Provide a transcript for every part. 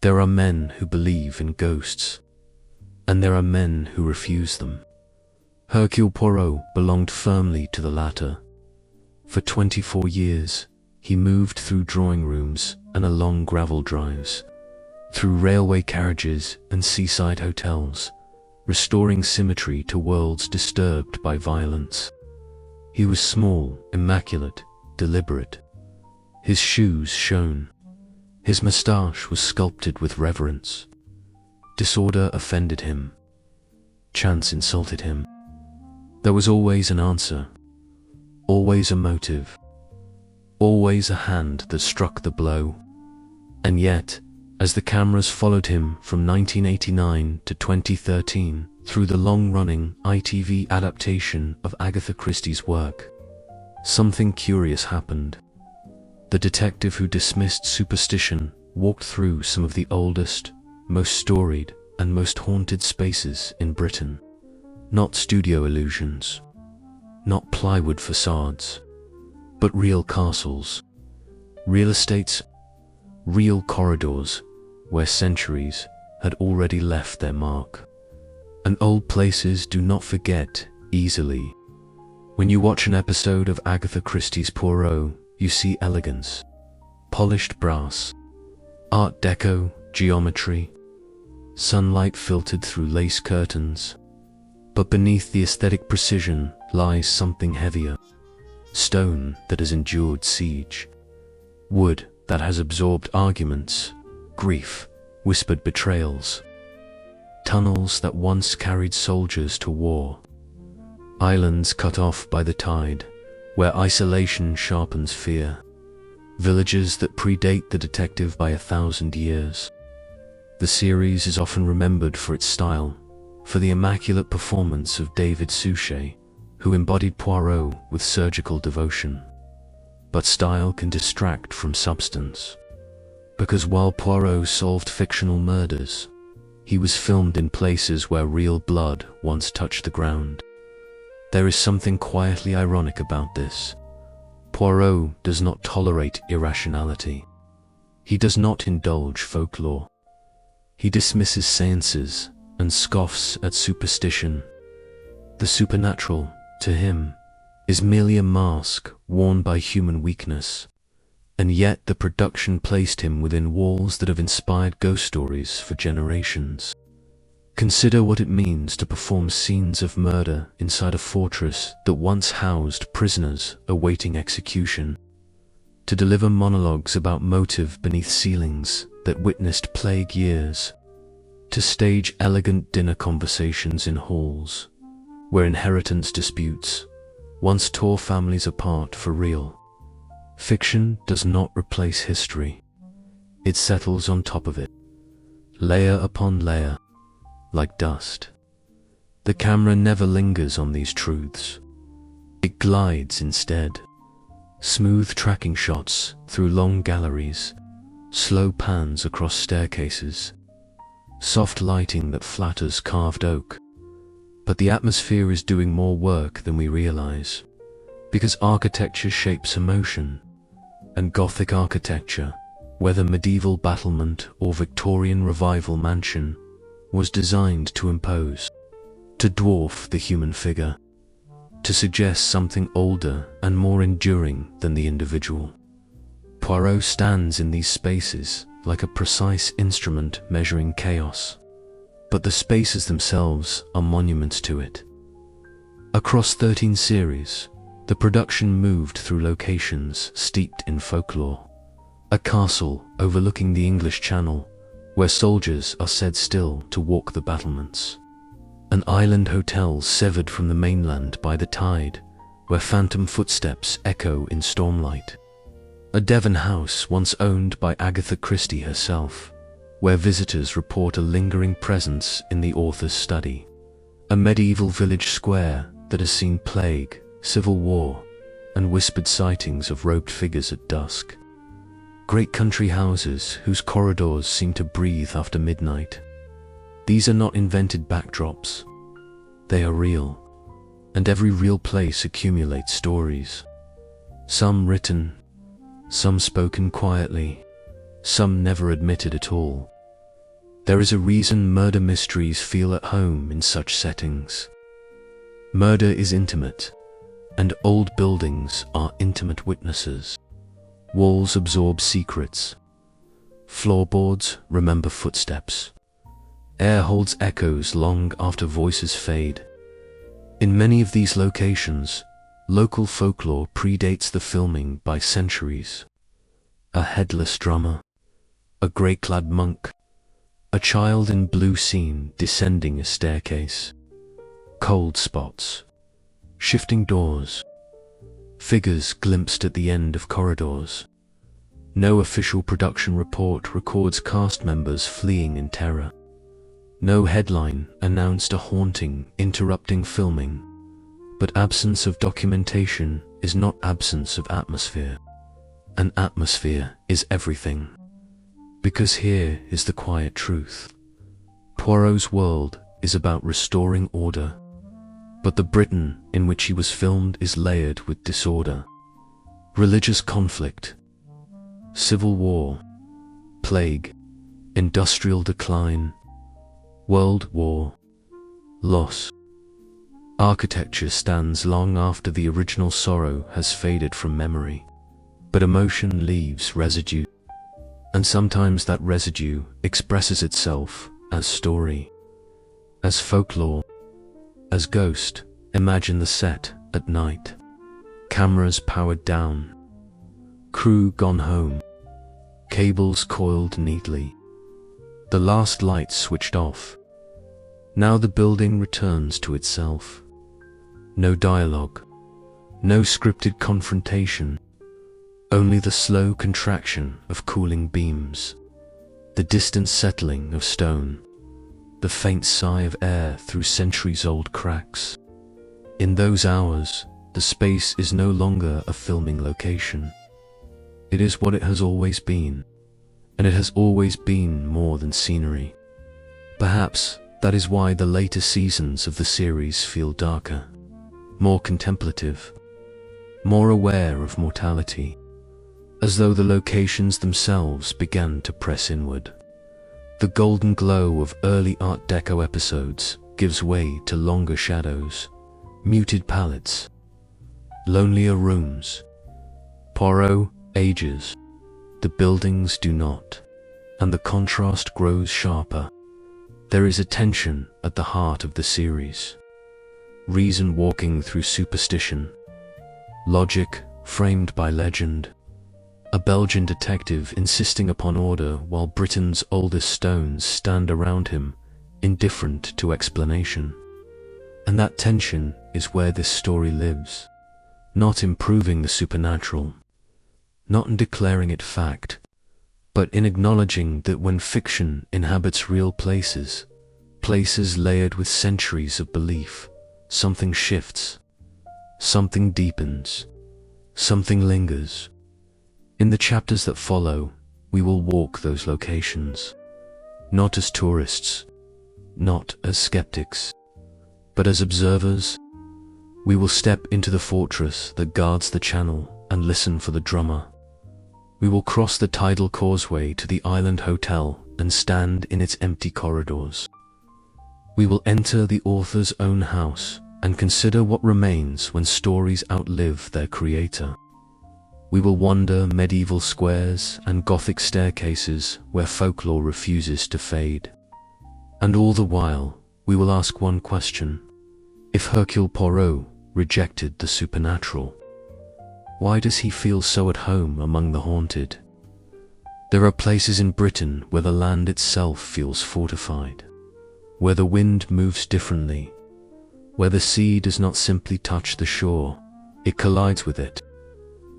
There are men who believe in ghosts, and there are men who refuse them. Hercule Poirot belonged firmly to the latter. For 24 years, he moved through drawing rooms and along gravel drives, through railway carriages and seaside hotels, restoring symmetry to worlds disturbed by violence. He was small, immaculate, deliberate. His shoes shone. His moustache was sculpted with reverence. Disorder offended him. Chance insulted him. There was always an answer, always a motive, always a hand that struck the blow. And yet, as the cameras followed him from 1989 to 2013 through the long-running ITV adaptation of Agatha Christie's work, something curious happened. The detective who dismissed superstition walked through some of the oldest, most storied, and most haunted spaces in Britain. Not studio illusions, not plywood facades, but real castles, real estates, real corridors where centuries had already left their mark. And old places do not forget easily. When you watch an episode of Agatha Christie's Poirot, you see elegance, polished brass, Art Deco geometry, sunlight filtered through lace curtains. But beneath the aesthetic precision lies something heavier. Stone that has endured siege. Wood that has absorbed arguments, grief, whispered betrayals. Tunnels that once carried soldiers to war. Islands cut off by the tide, where isolation sharpens fear. Villages that predate the detective by 1,000 years. The series is often remembered for its style, for the immaculate performance of David Suchet, who embodied Poirot with surgical devotion. But style can distract from substance, because while Poirot solved fictional murders, he was filmed in places where real blood once touched the ground. There is something quietly ironic about this. Poirot does not tolerate irrationality. He does not indulge folklore. He dismisses seances and scoffs at superstition. The supernatural, to him, is merely a mask worn by human weakness, and yet the production placed him within walls that have inspired ghost stories for generations. Consider what it means to perform scenes of murder inside a fortress that once housed prisoners awaiting execution, to deliver monologues about motive beneath ceilings that witnessed plague years, to stage elegant dinner conversations in halls, where inheritance disputes once tore families apart for real. Fiction does not replace history. It settles on top of it, layer upon layer, like dust. The camera never lingers on these truths. It glides instead. Smooth tracking shots through long galleries, slow pans across staircases, soft lighting that flatters carved oak. But the atmosphere is doing more work than we realize, because architecture shapes emotion, and Gothic architecture, whether medieval battlement or Victorian revival mansion, was designed to impose, to dwarf the human figure, to suggest something older and more enduring than the individual. Poirot stands in these spaces like a precise instrument measuring chaos, but the spaces themselves are monuments to it. Across 13 series, the production moved through locations steeped in folklore. A castle overlooking the English Channel, where soldiers are said still to walk the battlements. An island hotel severed from the mainland by the tide, where phantom footsteps echo in stormlight. A Devon house once owned by Agatha Christie herself, where visitors report a lingering presence in the author's study. A medieval village square that has seen plague, civil war, and whispered sightings of robed figures at dusk. Great country houses whose corridors seem to breathe after midnight. These are not invented backdrops. They are real, and every real place accumulates stories. Some written, some spoken quietly, some never admitted at all. There is a reason murder mysteries feel at home in such settings. Murder is intimate, and old buildings are intimate witnesses. Walls absorb secrets. Floorboards remember footsteps. Air holds echoes long after voices fade. In many of these locations, local folklore predates the filming by centuries. A headless drummer, a grey-clad monk, a child in blue seen descending a staircase. Cold spots, shifting doors, figures glimpsed at the end of corridors. No official production report records cast members fleeing in terror. No headline announced a haunting interrupting filming. But absence of documentation is not absence of atmosphere. An atmosphere is everything. Because here is the quiet truth. Poirot's world is about restoring order, but the Britain in which he was filmed is layered with disorder. Religious conflict, civil war, plague, industrial decline, world war, loss. Architecture stands long after the original sorrow has faded from memory, but emotion leaves residue, and sometimes that residue expresses itself as story, as folklore, as ghost. Imagine the set at night. Cameras powered down. Crew gone home. Cables coiled neatly. The last lights switched off. Now the building returns to itself. No dialogue. No scripted confrontation. Only the slow contraction of cooling beams. The distant settling of stone. The faint sigh of air through centuries-old cracks. In those hours, the space is no longer a filming location. It is what it has always been, and it has always been more than scenery. Perhaps that is why the later seasons of the series feel darker, more contemplative, more aware of mortality, as though the locations themselves began to press inward. The golden glow of early Art Deco episodes gives way to longer shadows, muted palettes, lonelier rooms. Poirot ages, the buildings do not, and the contrast grows sharper. There is a tension at the heart of the series. Reason walking through superstition, logic framed by legend. A Belgian detective insisting upon order while Britain's oldest stones stand around him, indifferent to explanation. And that tension is where this story lives, not in proving the supernatural, not in declaring it fact, but in acknowledging that when fiction inhabits real places, places layered with centuries of belief, something shifts, something deepens, something lingers. In the chapters that follow, we will walk those locations, not as tourists, not as skeptics, but as observers. We will step into the fortress that guards the channel and listen for the drummer. We will cross the tidal causeway to the island hotel and stand in its empty corridors. We will enter the author's own house and consider what remains when stories outlive their creator. We will wander medieval squares and Gothic staircases where folklore refuses to fade. And all the while, we will ask one question. If Hercule Poirot rejected the supernatural, why does he feel so at home among the haunted? There are places in Britain where the land itself feels fortified, where the wind moves differently, where the sea does not simply touch the shore, it collides with it.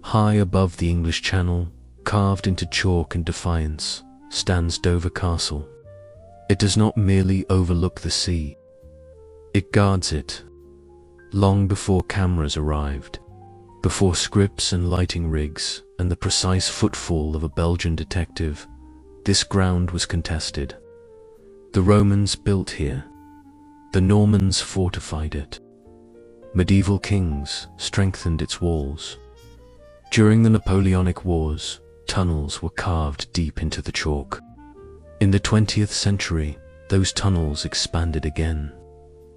High above the English Channel, carved into chalk and defiance, stands Dover Castle. It does not merely overlook the sea, it guards it. Long before cameras arrived, before scripts and lighting rigs and the precise footfall of a Belgian detective, this ground was contested. The Romans built here. The Normans fortified it. Medieval kings strengthened its walls. During the Napoleonic Wars, tunnels were carved deep into the chalk. In the 20th century, those tunnels expanded again.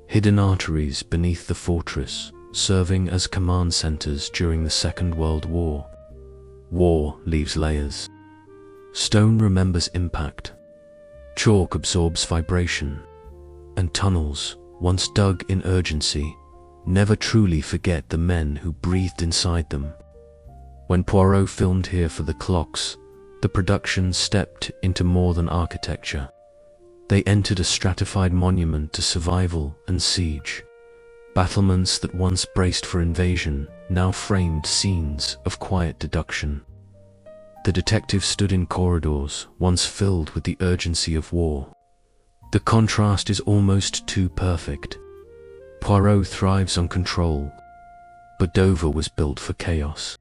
Hidden arteries beneath the fortress, serving as command centers during the Second World War. War leaves layers. Stone remembers impact. Chalk absorbs vibration. And tunnels, once dug in urgency, never truly forget the men who breathed inside them. When Poirot filmed here for the clocks, the production stepped into more than architecture. They entered a stratified monument to survival and siege. Battlements that once braced for invasion now framed scenes of quiet deduction. The detective stood in corridors once filled with the urgency of war. The contrast is almost too perfect. Poirot thrives on control, but Dover was built for chaos.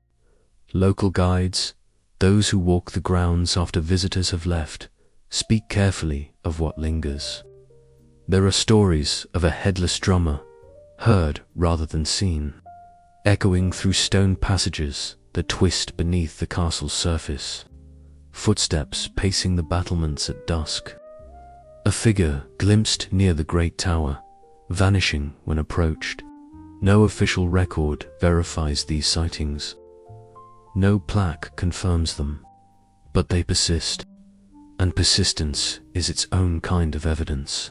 Local guides, those who walk the grounds after visitors have left, speak carefully of what lingers. There are stories of a headless drummer, heard rather than seen, echoing through stone passages that twist beneath the castle's surface. Footsteps pacing the battlements at dusk. A figure glimpsed near the great tower, vanishing when approached. No official record verifies these sightings. No plaque confirms them, but they persist, and persistence is its own kind of evidence.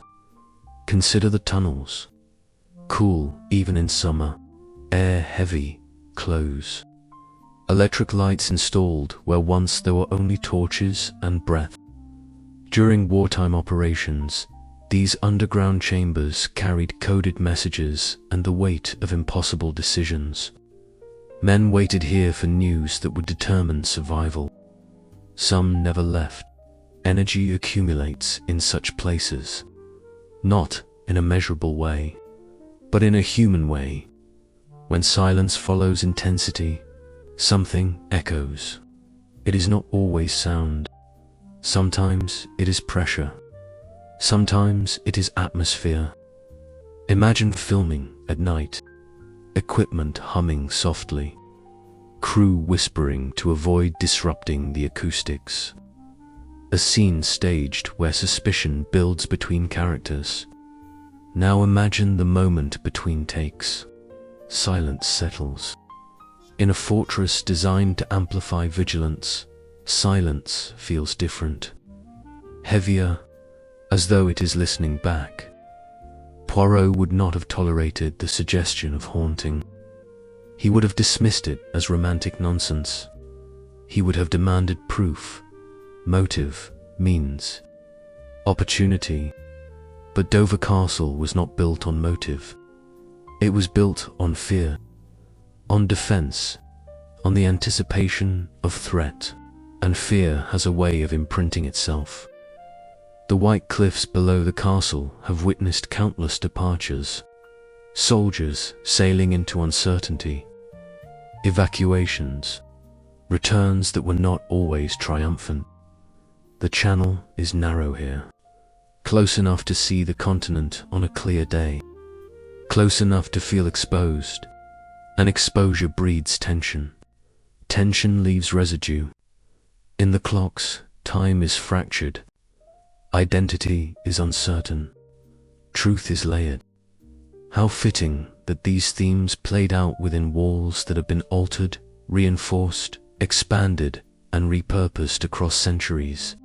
Consider the tunnels. Cool even in summer, air heavy, close. Electric lights installed where once there were only torches and breath. During wartime operations, these underground chambers carried coded messages and the weight of impossible decisions. Men waited here for news that would determine survival. Some never left. Energy accumulates in such places, not in a measurable way, but in a human way. When silence follows intensity, something echoes. It is not always sound. Sometimes it is pressure. Sometimes it is atmosphere. Imagine filming at night. Equipment humming softly. Crew whispering to avoid disrupting the acoustics. A scene staged where suspicion builds between characters. Now imagine the moment between takes. Silence settles. In a fortress designed to amplify vigilance, silence feels different. Heavier, as though it is listening back. Poirot would not have tolerated the suggestion of haunting. He would have dismissed it as romantic nonsense. He would have demanded proof, motive, means, opportunity. But Dover Castle was not built on motive. It was built on fear, on defense, on the anticipation of threat, and fear has a way of imprinting itself. The white cliffs below the castle have witnessed countless departures, soldiers sailing into uncertainty, evacuations, returns that were not always triumphant. The channel is narrow here, close enough to see the continent on a clear day, close enough to feel exposed, and exposure breeds tension. Tension leaves residue. In the clocks, time is fractured. Identity is uncertain. Truth is layered. How fitting that these themes played out within walls that have been altered, reinforced, expanded, and repurposed across centuries.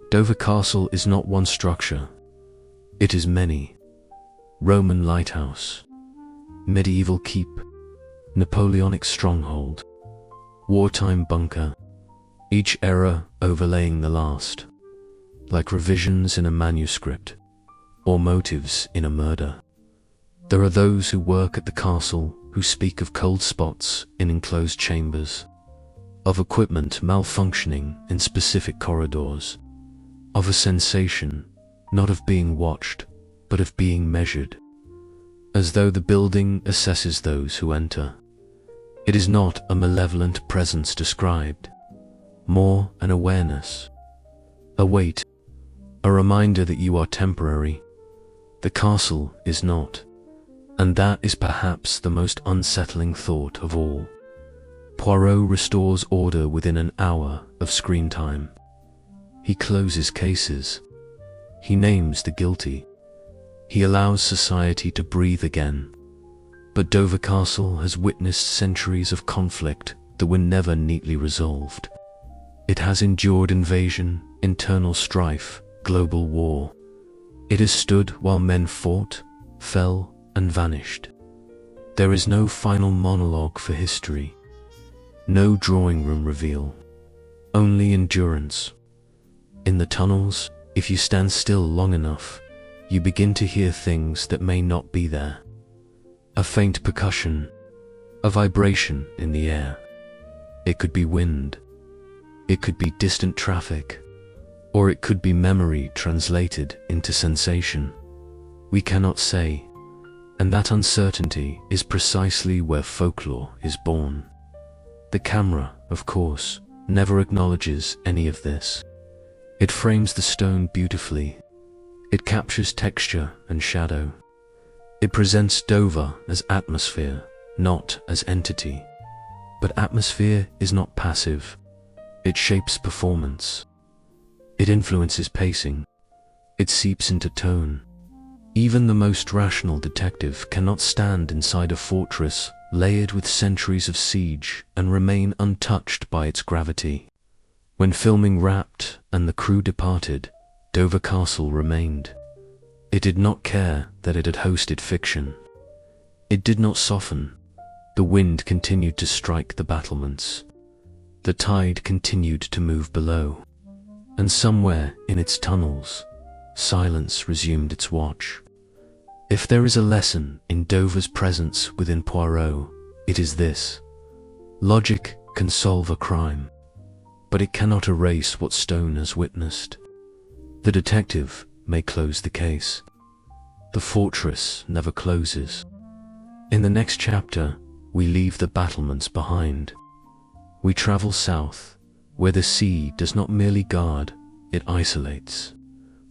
Dover Castle is not one structure. It is many. Roman lighthouse, medieval keep, Napoleonic stronghold, wartime bunker, each era overlaying the last, like revisions in a manuscript, or motives in a murder. There are those who work at the castle who speak of cold spots in enclosed chambers, of equipment malfunctioning in specific corridors, of a sensation, not of being watched, but of being measured, as though the building assesses those who enter. It is not a malevolent presence described, more an awareness, a weight, a reminder that you are temporary. The castle is not, and that is perhaps the most unsettling thought of all. Poirot restores order within an hour of screen time. He closes cases. He names the guilty. He allows society to breathe again. But Dover Castle has witnessed centuries of conflict that were never neatly resolved. It has endured invasion, internal strife, global war. It has stood while men fought, fell, and vanished. There is no final monologue for history. No drawing room reveal. Only endurance. In the tunnels, if you stand still long enough, you begin to hear things that may not be there. A faint percussion, a vibration in the air. It could be wind. It could be distant traffic. Or it could be memory translated into sensation. We cannot say, and that uncertainty is precisely where folklore is born. The camera, of course, never acknowledges any of this. It frames the stone beautifully. It captures texture and shadow. It presents Dover as atmosphere, not as entity. But atmosphere is not passive. It shapes performance. It influences pacing. It seeps into tone. Even the most rational detective cannot stand inside a fortress layered with centuries of siege and remain untouched by its gravity. When filming wrapped and the crew departed, Dover Castle remained. It did not care that it had hosted fiction. It did not soften. The wind continued to strike the battlements. The tide continued to move below. And somewhere in its tunnels, silence resumed its watch. If there is a lesson in Dover's presence within Poirot, it is this. Logic can solve a crime, but it cannot erase what Stone has witnessed. The detective may close the case. The fortress never closes. In the next chapter, we leave the battlements behind. We travel south, where the sea does not merely guard, it isolates.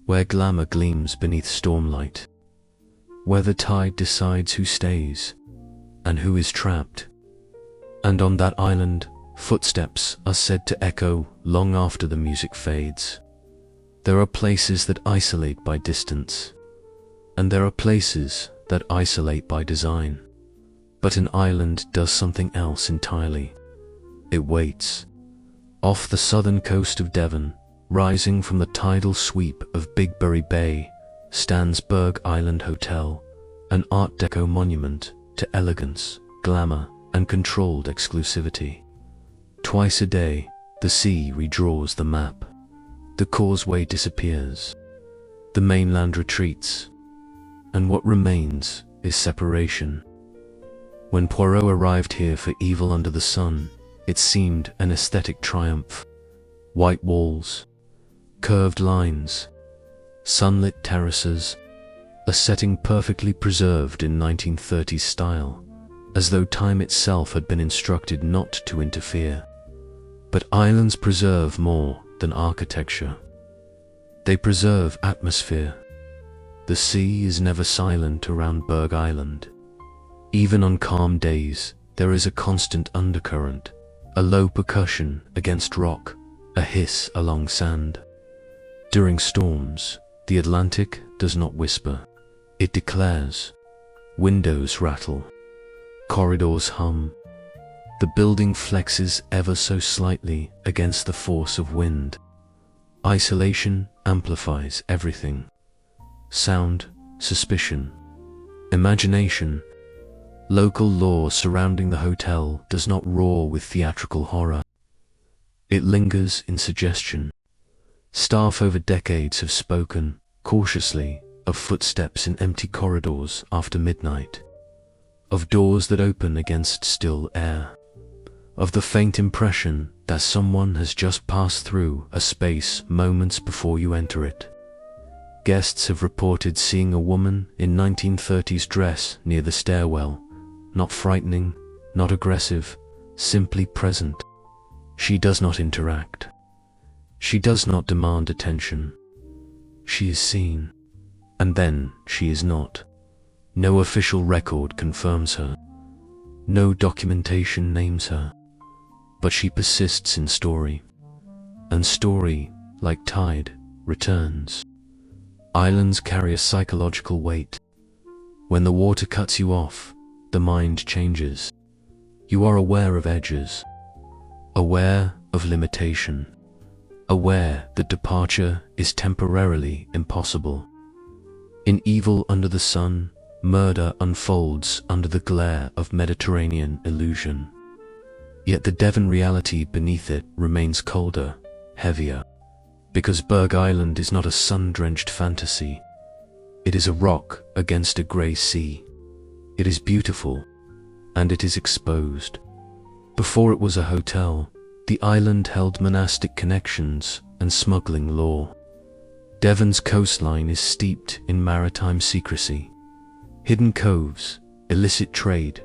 Where glamour gleams beneath stormlight. Where the tide decides who stays, and who is trapped. And on that island, footsteps are said to echo long after the music fades. There are places that isolate by distance, and there are places that isolate by design. But an island does something else entirely. It waits. Off the southern coast of Devon, rising from the tidal sweep of Bigbury Bay, stands Berg Island Hotel, an Art Deco monument to elegance, glamour, and controlled exclusivity. Twice a day, the sea redraws the map. The causeway disappears. The mainland retreats. And what remains is separation. When Poirot arrived here for Evil Under the Sun, it seemed an aesthetic triumph. White walls, curved lines, sunlit terraces, a setting perfectly preserved in 1930s style, as though time itself had been instructed not to interfere. But islands preserve more than architecture. They preserve atmosphere. The sea is never silent around Berg Island. Even on calm days, there is a constant undercurrent, a low percussion against rock, a hiss along sand. During storms, the Atlantic does not whisper. It declares. Windows rattle. Corridors hum. The building flexes ever so slightly against the force of wind. Isolation amplifies everything. Sound, suspicion, imagination. Local law surrounding the hotel does not roar with theatrical horror. It lingers in suggestion. Staff over decades have spoken, cautiously, of footsteps in empty corridors after midnight, of doors that open against still air, of the faint impression that someone has just passed through a space moments before you enter it. Guests have reported seeing a woman in 1930s dress near the stairwell, not frightening, not aggressive, simply present. She does not interact. She does not demand attention. She is seen, and then she is not. No official record confirms her. No documentation names her. But she persists in story. And story, like tide, returns. Islands carry a psychological weight. When the water cuts you off, the mind changes. You are aware of edges, aware of limitation, aware that departure is temporarily impossible. In Evil Under the Sun, murder unfolds under the glare of Mediterranean illusion. Yet the Devon reality beneath it remains colder, heavier, because Berg Island is not a sun-drenched fantasy. It is a rock against a grey sea. It is beautiful, and it is exposed. Before it was a hotel, the island held monastic connections and smuggling lore. Devon's coastline is steeped in maritime secrecy. Hidden coves, illicit trade,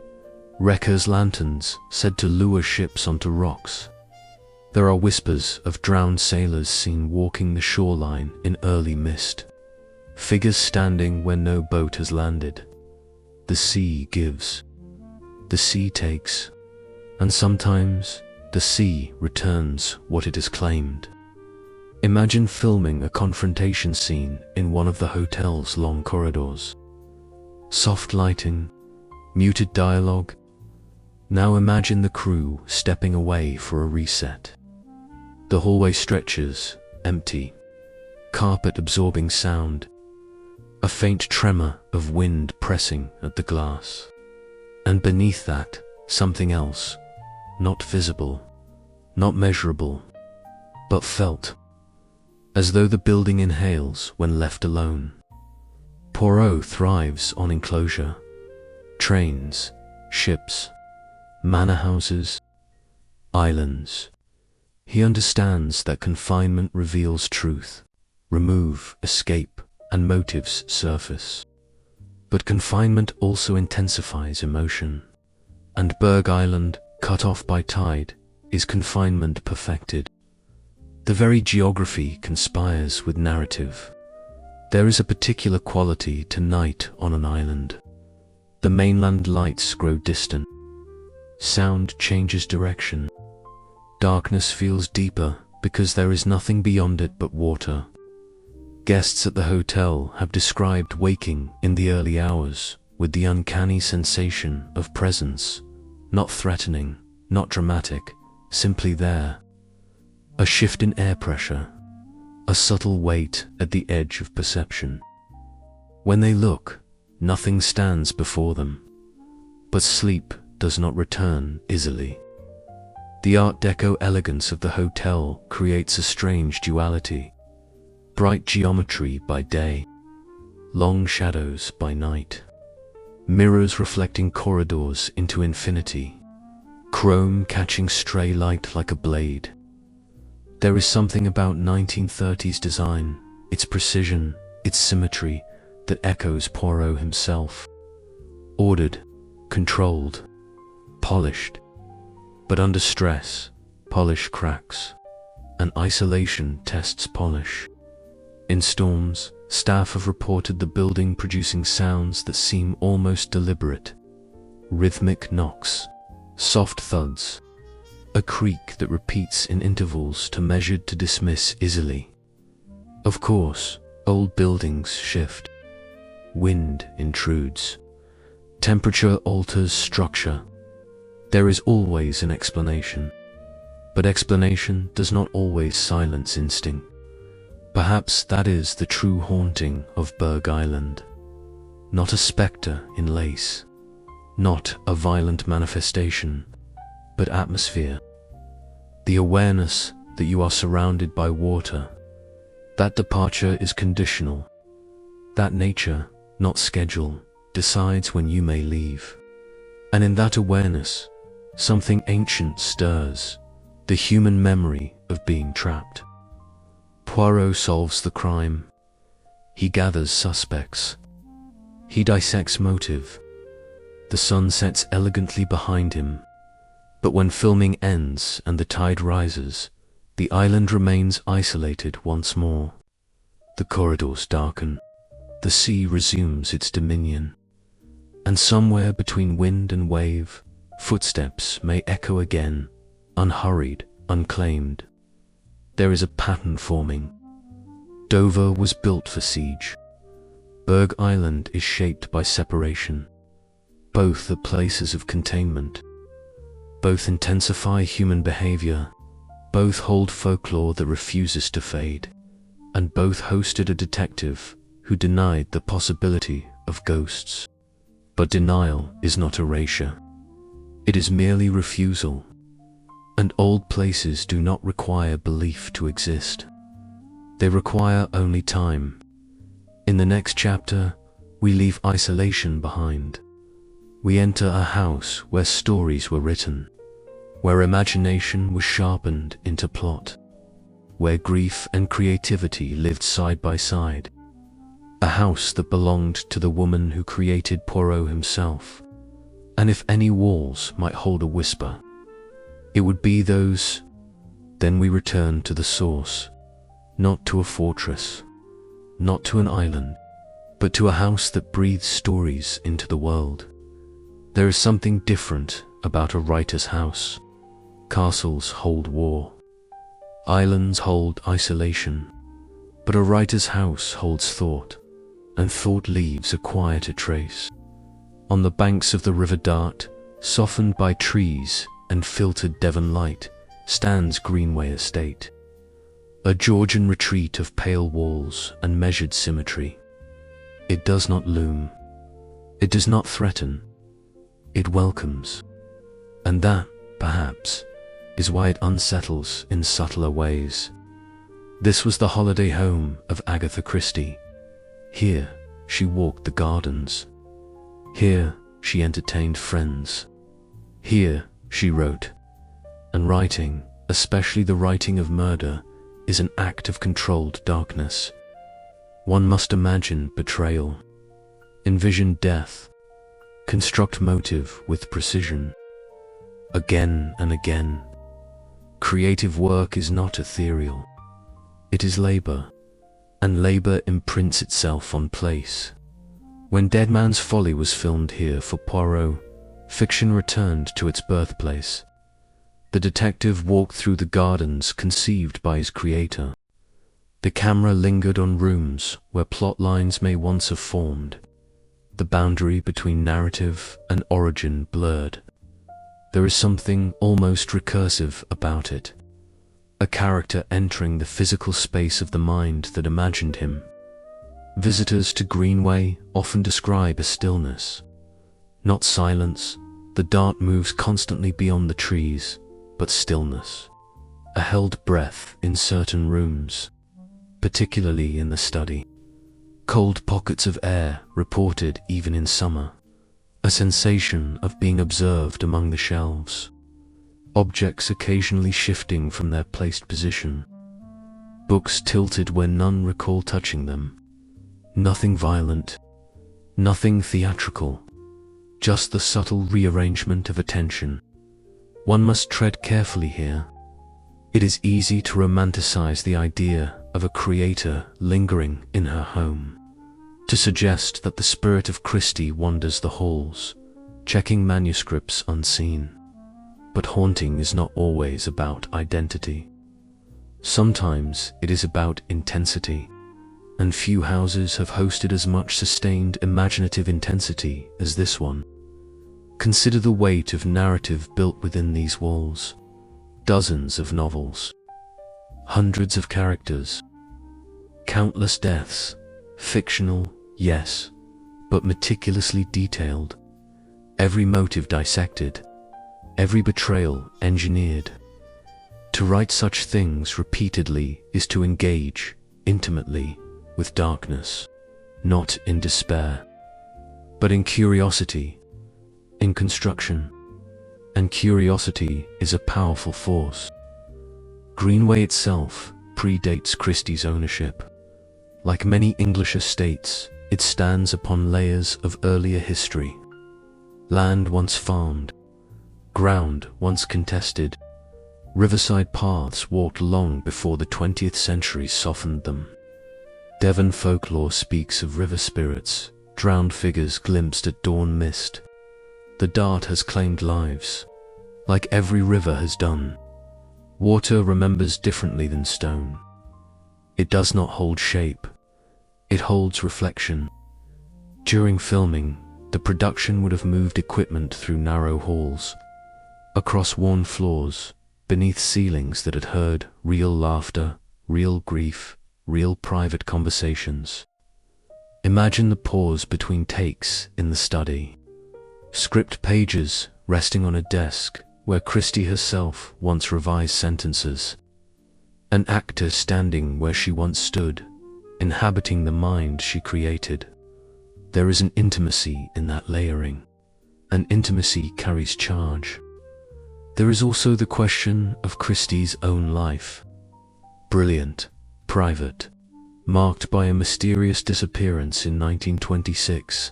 wreckers' lanterns said to lure ships onto rocks. There are whispers of drowned sailors seen walking the shoreline in early mist. Figures standing where no boat has landed. The sea gives. The sea takes. And sometimes the sea returns what it has claimed. Imagine filming a confrontation scene in one of the hotel's long corridors. Soft lighting, muted dialogue. Now imagine the crew stepping away for a reset. The hallway stretches, empty. Carpet absorbing sound. A faint tremor of wind pressing at the glass. And beneath that, something else, not visible, not measurable, but felt, as though the building inhales when left alone. Poirot thrives on enclosure. Trains, ships, manor houses, islands. He understands that confinement reveals truth. Remove, escape, and motives surface. But confinement also intensifies emotion. And Berg Island, cut off by tide, is confinement perfected. The very geography conspires with narrative. There is a particular quality to night on an island. The mainland lights grow distant. Sound changes direction. Darkness feels deeper because there is nothing beyond it but water. Guests at the hotel have described waking in the early hours with the uncanny sensation of presence, not threatening, not dramatic, simply there. A shift in air pressure, a subtle weight at the edge of perception. When they look, nothing stands before them, but sleep does not return easily. The Art Deco elegance of the hotel creates a strange duality. Bright geometry by day, long shadows by night. Mirrors reflecting corridors into infinity. Chrome catching stray light like a blade. There is something about 1930s design, its precision, its symmetry, that echoes Poirot himself. Ordered, controlled, polished. But under stress, polish cracks, and isolation tests polish. In storms, staff have reported the building producing sounds that seem almost deliberate. Rhythmic knocks, soft thuds, a creak that repeats in intervals too measured to dismiss easily. Of course, old buildings shift. Wind intrudes. Temperature alters structure. There is always an explanation. But explanation does not always silence instinct. Perhaps that is the true haunting of Berg Island. Not a spectre in lace, not a violent manifestation, but atmosphere. The awareness that you are surrounded by water, that departure is conditional, that nature, not schedule, decides when you may leave. And in that awareness, something ancient stirs, the human memory of being trapped. Poirot solves the crime. He gathers suspects. He dissects motive. The sun sets elegantly behind him. But when filming ends and the tide rises, the island remains isolated once more. The corridors darken. The sea resumes its dominion. And somewhere between wind and wave, footsteps may echo again, unhurried, unclaimed. there is a pattern forming. Dover was built for siege. Berg Island is shaped by separation. Both are places of containment. Both intensify human behavior. Both hold folklore that refuses to fade. And both hosted a detective who denied the possibility of ghosts. But denial is not erasure. It is merely refusal. And old places do not require belief to exist. They require only time. In the next chapter, we leave isolation behind. We enter a house where stories were written, where imagination was sharpened into plot, where grief and creativity lived side by side. A house that belonged to the woman who created Poirot himself. And if any walls might hold a whisper, it would be those. Then we return to the source, not to a fortress, not to an island, but to a house that breathes stories into the world. There is something different about a writer's house. Castles hold war. Islands hold isolation. But a writer's house holds thought, and thought leaves a quieter trace. On the banks of the River Dart, softened by trees and filtered Devon light, stands Greenway Estate. A Georgian retreat of pale walls and measured symmetry. It does not loom. It does not threaten. It welcomes. And that, perhaps, is why it unsettles in subtler ways. This was the holiday home of Agatha Christie. Here she walked the gardens. Here she entertained friends. Here she wrote. And writing, especially the writing of murder, is an act of controlled darkness. One must imagine betrayal, envision death, construct motive with precision. Again and again. Creative work is not ethereal. It is labor, and labor imprints itself on place. When Dead Man's Folly was filmed here for Poirot, fiction returned to its birthplace. The detective walked through the gardens conceived by his creator. The camera lingered on rooms where plot lines may once have formed. The boundary between narrative and origin blurred. There is something almost recursive about it. A character entering the physical space of the mind that imagined him. Visitors to Greenway often describe a stillness. Not silence, the dart moves constantly beyond the trees, but stillness. A held breath in certain rooms, particularly in the study. Cold pockets of air reported even in summer. A sensation of being observed among the shelves. Objects occasionally shifting from their placed position. Books tilted where none recall touching them. Nothing violent, nothing theatrical, just the subtle rearrangement of attention. One must tread carefully here. It is easy to romanticize the idea of a creator lingering in her home, to suggest that the spirit of Christie wanders the halls, checking manuscripts unseen. But haunting is not always about identity. Sometimes it is about intensity, and few houses have hosted as much sustained imaginative intensity as this one. Consider the weight of narrative built within these walls. Dozens of novels, hundreds of characters, countless deaths, fictional, yes, but meticulously detailed. Every motive dissected, every betrayal engineered. To write such things repeatedly is to engage intimately with darkness, not in despair, but in curiosity, in construction. And curiosity is a powerful force. Greenway itself predates Christie's ownership. Like many English estates, it stands upon layers of earlier history. Land once farmed, ground once contested, riverside paths walked long before the 20th century softened them. Devon folklore speaks of river spirits, drowned figures glimpsed at dawn mist. The dart has claimed lives, like every river has done. Water remembers differently than stone. It does not hold shape, it holds reflection. During filming, the production would have moved equipment through narrow halls, across worn floors, beneath ceilings that had heard real laughter, real grief, real private conversations. Imagine the pause between takes in the study. Script pages resting on a desk where Christie herself once revised sentences. An actor standing where she once stood, inhabiting the mind she created. There is an intimacy in that layering. An intimacy carries charge. There is also the question of Christie's own life. Brilliant, private, marked by a mysterious disappearance in 1926,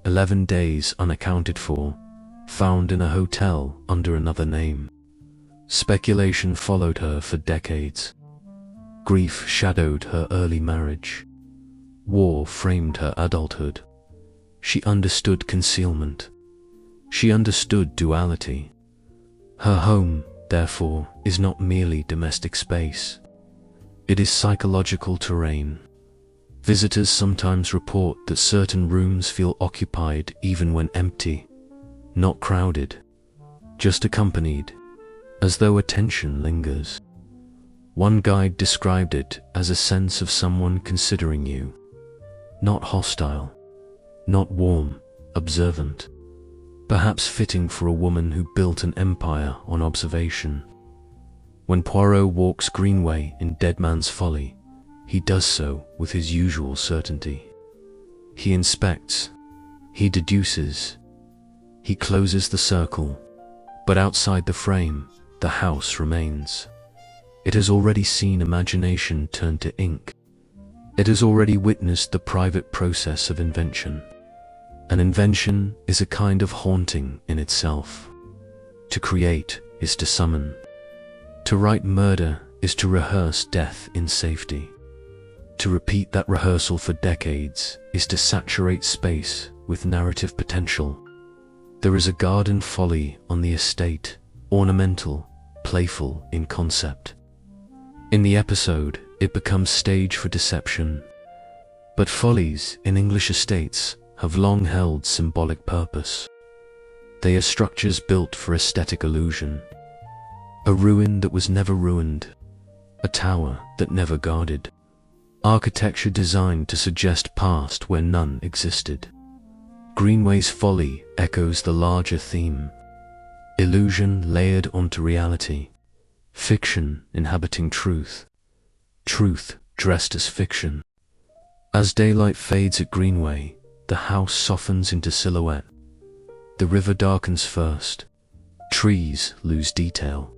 11 days unaccounted for, found in a hotel under another name. Speculation followed her for decades. Grief shadowed her early marriage. War framed her adulthood. She understood concealment. She understood duality. Her home, therefore, is not merely domestic space. It is psychological terrain. Visitors sometimes report that certain rooms feel occupied even when empty, not crowded, just accompanied, as though attention lingers. One guide described it as a sense of someone considering you, not hostile, not warm, observant, perhaps fitting for a woman who built an empire on observation. When Poirot walks Greenway in Dead Man's Folly, he does so with his usual certainty. He inspects, he deduces, he closes the circle, but outside the frame, the house remains. It has already seen imagination turn to ink. It has already witnessed the private process of invention. An invention is a kind of haunting in itself. To create is to summon. To write murder is to rehearse death in safety. To repeat that rehearsal for decades is to saturate space with narrative potential. There is a garden folly on the estate, ornamental, playful in concept. In the episode, it becomes stage for deception. But follies in English estates have long held symbolic purpose. They are structures built for aesthetic illusion. A ruin that was never ruined. A tower that never guarded. Architecture designed to suggest past where none existed. Greenway's Folly echoes the larger theme. Illusion layered onto reality. Fiction inhabiting truth. Truth dressed as fiction. As daylight fades at Greenway, the house softens into silhouette. The river darkens first. Trees lose detail.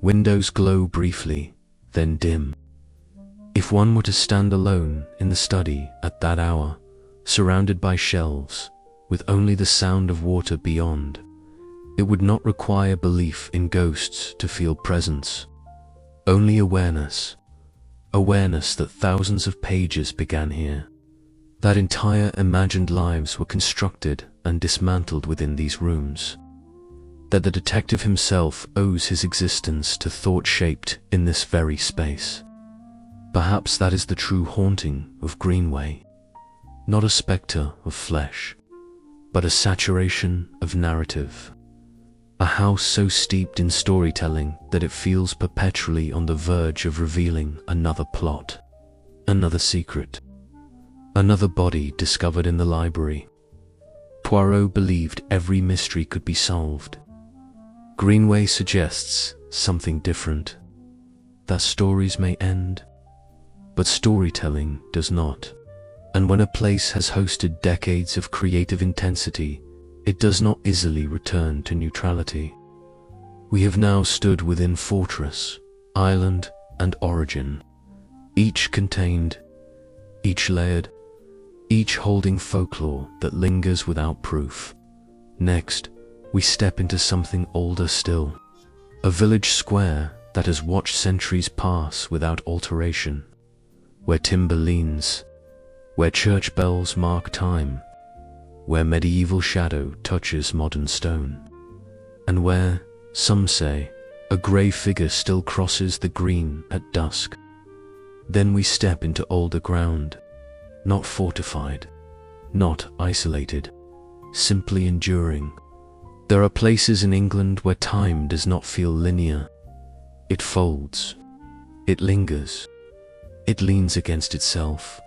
Windows glow briefly, then dim. If one were to stand alone in the study at that hour, surrounded by shelves, with only the sound of water beyond, it would not require belief in ghosts to feel presence. Only awareness. Awareness that thousands of pages began here. That entire imagined lives were constructed and dismantled within these rooms. That the detective himself owes his existence to thought shaped in this very space. Perhaps that is the true haunting of Greenway. Not a spectre of flesh, but a saturation of narrative. A house so steeped in storytelling that it feels perpetually on the verge of revealing another plot, another secret, another body discovered in the library. Poirot believed every mystery could be solved. Greenway suggests something different, that stories may end, but storytelling does not. And when a place has hosted decades of creative intensity, it does not easily return to neutrality. We have now stood within fortress, island, and origin, each contained, each layered, each holding folklore that lingers without proof. Next, we step into something older still, a village square that has watched centuries pass without alteration, where timber leans, where church bells mark time, where medieval shadow touches modern stone, and where, some say, A grey figure still crosses the green at dusk. Then we step into older ground, not fortified, not isolated, simply enduring. There are places in England where time does not feel linear. It folds, it lingers, it leans against itself.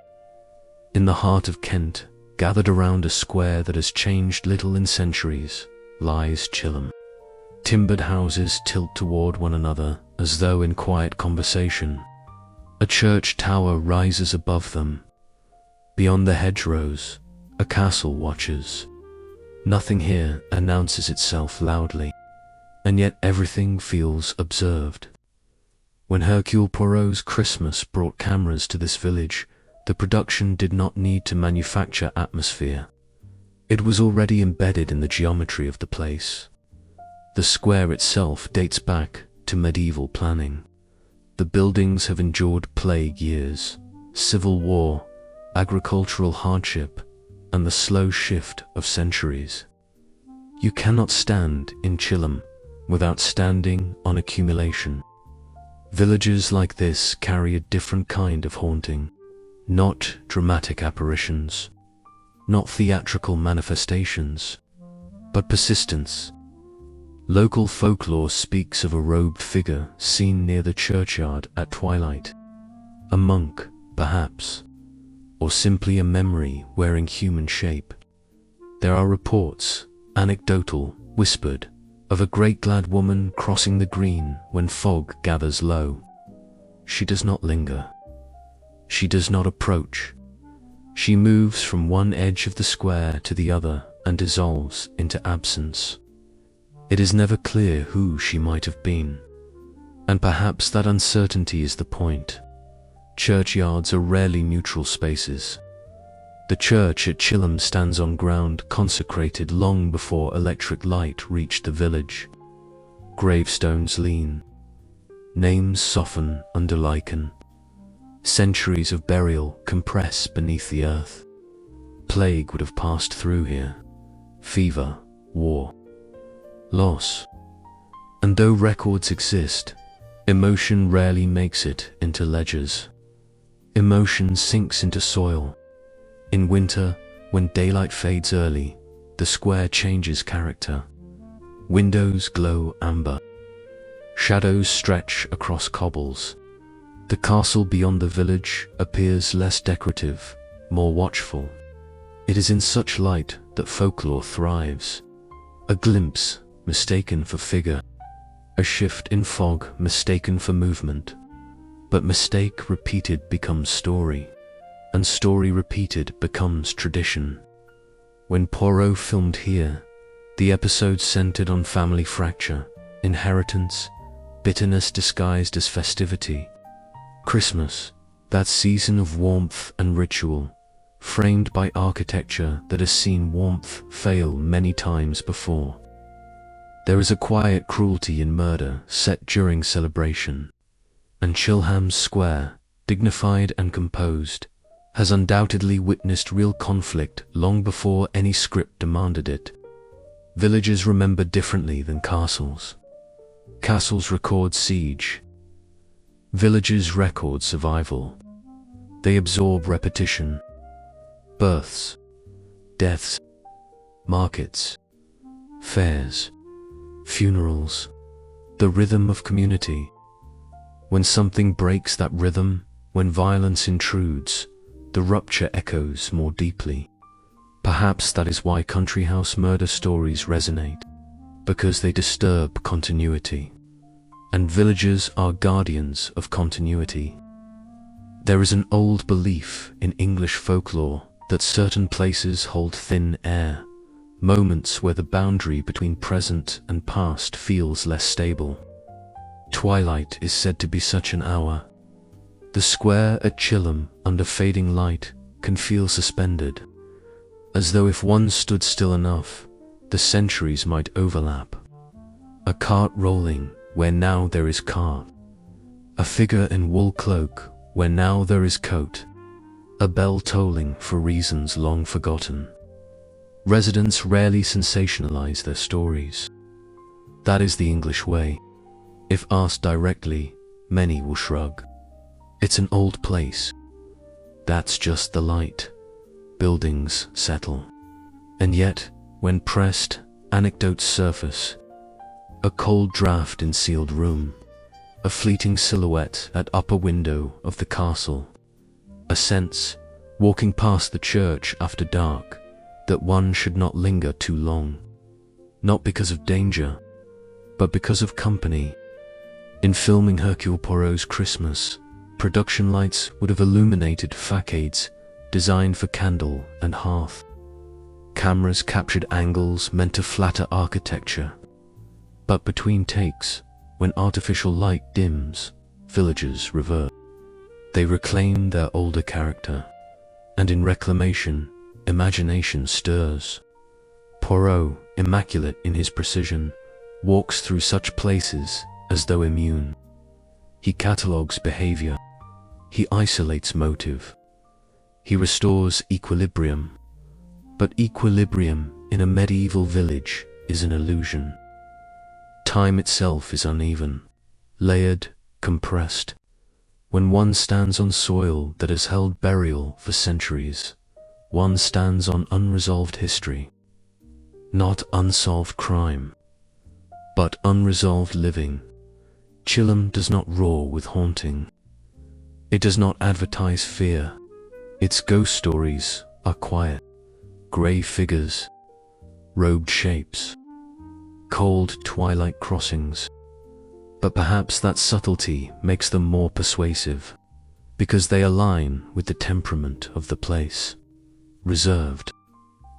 In the heart of Kent, gathered around a square that has changed little in centuries, lies Chilham. Timbered houses tilt toward one another as though in quiet conversation. A church tower rises above them. Beyond the hedgerows, a castle watches. Nothing here announces itself loudly, and yet everything feels observed. When Hercule Poirot's Christmas brought cameras to this village, the production did not need to manufacture atmosphere. It was already embedded in the geometry of the place. The square itself dates back to medieval planning. The buildings have endured plague years, civil war, agricultural hardship, and the slow shift of centuries. You cannot stand in Chilham without standing on accumulation. Villages like this carry a different kind of haunting. Not dramatic apparitions, not theatrical manifestations, but persistence. Local folklore speaks of a robed figure seen near the churchyard at twilight. A monk, perhaps, or simply a memory wearing human shape. There are reports, anecdotal, whispered, of a great glad woman crossing the green when fog gathers low. She does not linger. She does not approach. She moves from one edge of the square to the other and dissolves into absence. It is never clear who she might have been, and perhaps that uncertainty is the point. Churchyards are rarely neutral spaces. The church at Chilham stands on ground consecrated long before electric light reached the village. Gravestones lean. Names soften under lichen. Centuries of burial compress beneath the earth. Plague would have passed through here. Fever, war, loss. And though records exist, emotion rarely makes it into ledgers. Emotion sinks into soil. In winter, when daylight fades early, the square changes character. Windows glow amber. Shadows stretch across cobbles. The castle beyond the village appears less decorative, more watchful. It is in such light that folklore thrives. A glimpse mistaken for figure. A shift in fog mistaken for movement. But mistake repeated becomes story, and story repeated becomes tradition. When Poirot filmed here, the episode centered on family fracture, inheritance, bitterness disguised as festivity. Christmas, that season of warmth and ritual, framed by architecture that has seen warmth fail many times before. There is a quiet cruelty in murder set during celebration, and Chilham's square, dignified and composed, has undoubtedly witnessed real conflict long before any script demanded it. Villages remember differently than castles. Castles record siege. Villages record survival. They absorb repetition. Births, deaths, markets, fairs, funerals, the rhythm of community. When something breaks that rhythm, when violence intrudes, the rupture echoes more deeply. Perhaps that is why country house murder stories resonate, because they disturb continuity. And villagers are guardians of continuity. There is an old belief in English folklore that certain places hold thin air, moments where the boundary between present and past feels less stable. Twilight is said to be such an hour. The square at Chilham, under fading light, can feel suspended, as though if one stood still enough, the centuries might overlap. A cart rolling where now there is cart. A figure in wool cloak where now there is coat. A bell tolling for reasons long forgotten. Residents rarely sensationalize their stories. That is the English way. If asked directly, many will shrug. It's an old place. That's just the light. Buildings settle. And yet, when pressed, anecdotes surface. A cold draft in sealed room. A fleeting silhouette at upper window of the castle. A sense, walking past the church after dark, that one should not linger too long. Not because of danger, but because of company. In filming Hercule Poirot's Christmas, production lights would have illuminated facades designed for candle and hearth. Cameras captured angles meant to flatter architecture. But between takes, when artificial light dims, villagers revert. They reclaim their older character, and in reclamation, imagination stirs. Poirot, immaculate in his precision, walks through such places as though immune. He catalogues behavior. He isolates motive. He restores equilibrium. But equilibrium in a medieval village is an illusion. Time itself is uneven, layered, compressed. When one stands on soil that has held burial for centuries, one stands on unresolved history. Not unsolved crime, but unresolved living. Chilham does not roar with haunting. It does not advertise fear. Its ghost stories are quiet, grey figures, robed shapes, cold twilight crossings. But perhaps that subtlety makes them more persuasive, because they align with the temperament of the place. Reserved,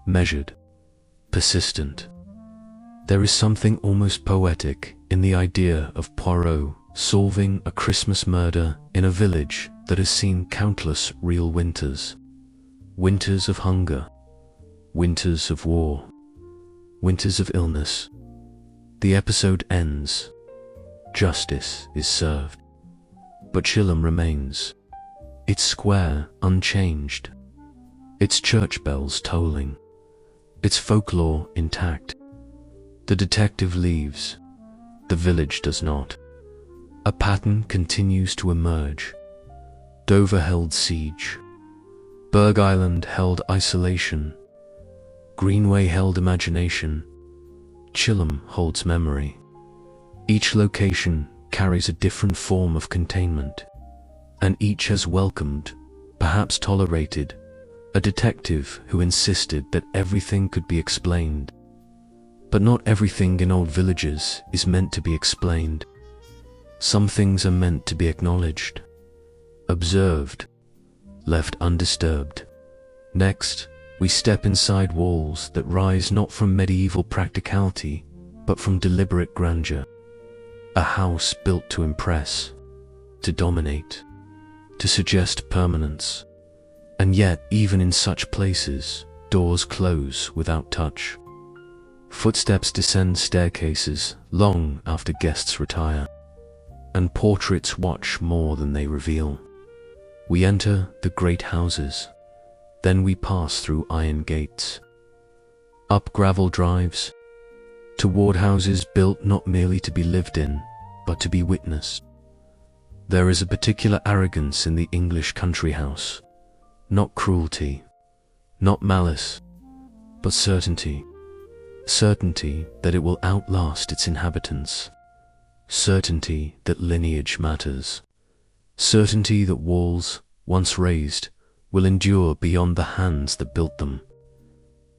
measured, persistent. There is something almost poetic in the idea of Poirot solving a Christmas murder in a village that has seen countless real winters. Winters of hunger, winters of war, winters of illness. The episode ends. Justice is served. But Chilham remains. Its square unchanged. Its church bells tolling. Its folklore intact. The detective leaves. The village does not. A pattern continues to emerge. Dover held siege. Berg Island held isolation. Greenway held imagination. Chilham holds memory. Each location carries a different form of containment, and each has welcomed, perhaps tolerated, a detective who insisted that everything could be explained. But not everything in old villages is meant to be explained. Some things are meant to be acknowledged, observed, left undisturbed. Next, we step inside walls that rise not from medieval practicality, but from deliberate grandeur. A house built to impress, to dominate, to suggest permanence. And yet, even in such places, doors close without touch. Footsteps descend staircases long after guests retire, and portraits watch more than they reveal. We enter the great houses, then we pass through iron gates, up gravel drives, toward houses built not merely to be lived in, but to be witnessed. There is a particular arrogance in the English country house, not cruelty, not malice, but certainty. Certainty that it will outlast its inhabitants. Certainty that lineage matters. Certainty that walls, once raised, will endure beyond the hands that built them.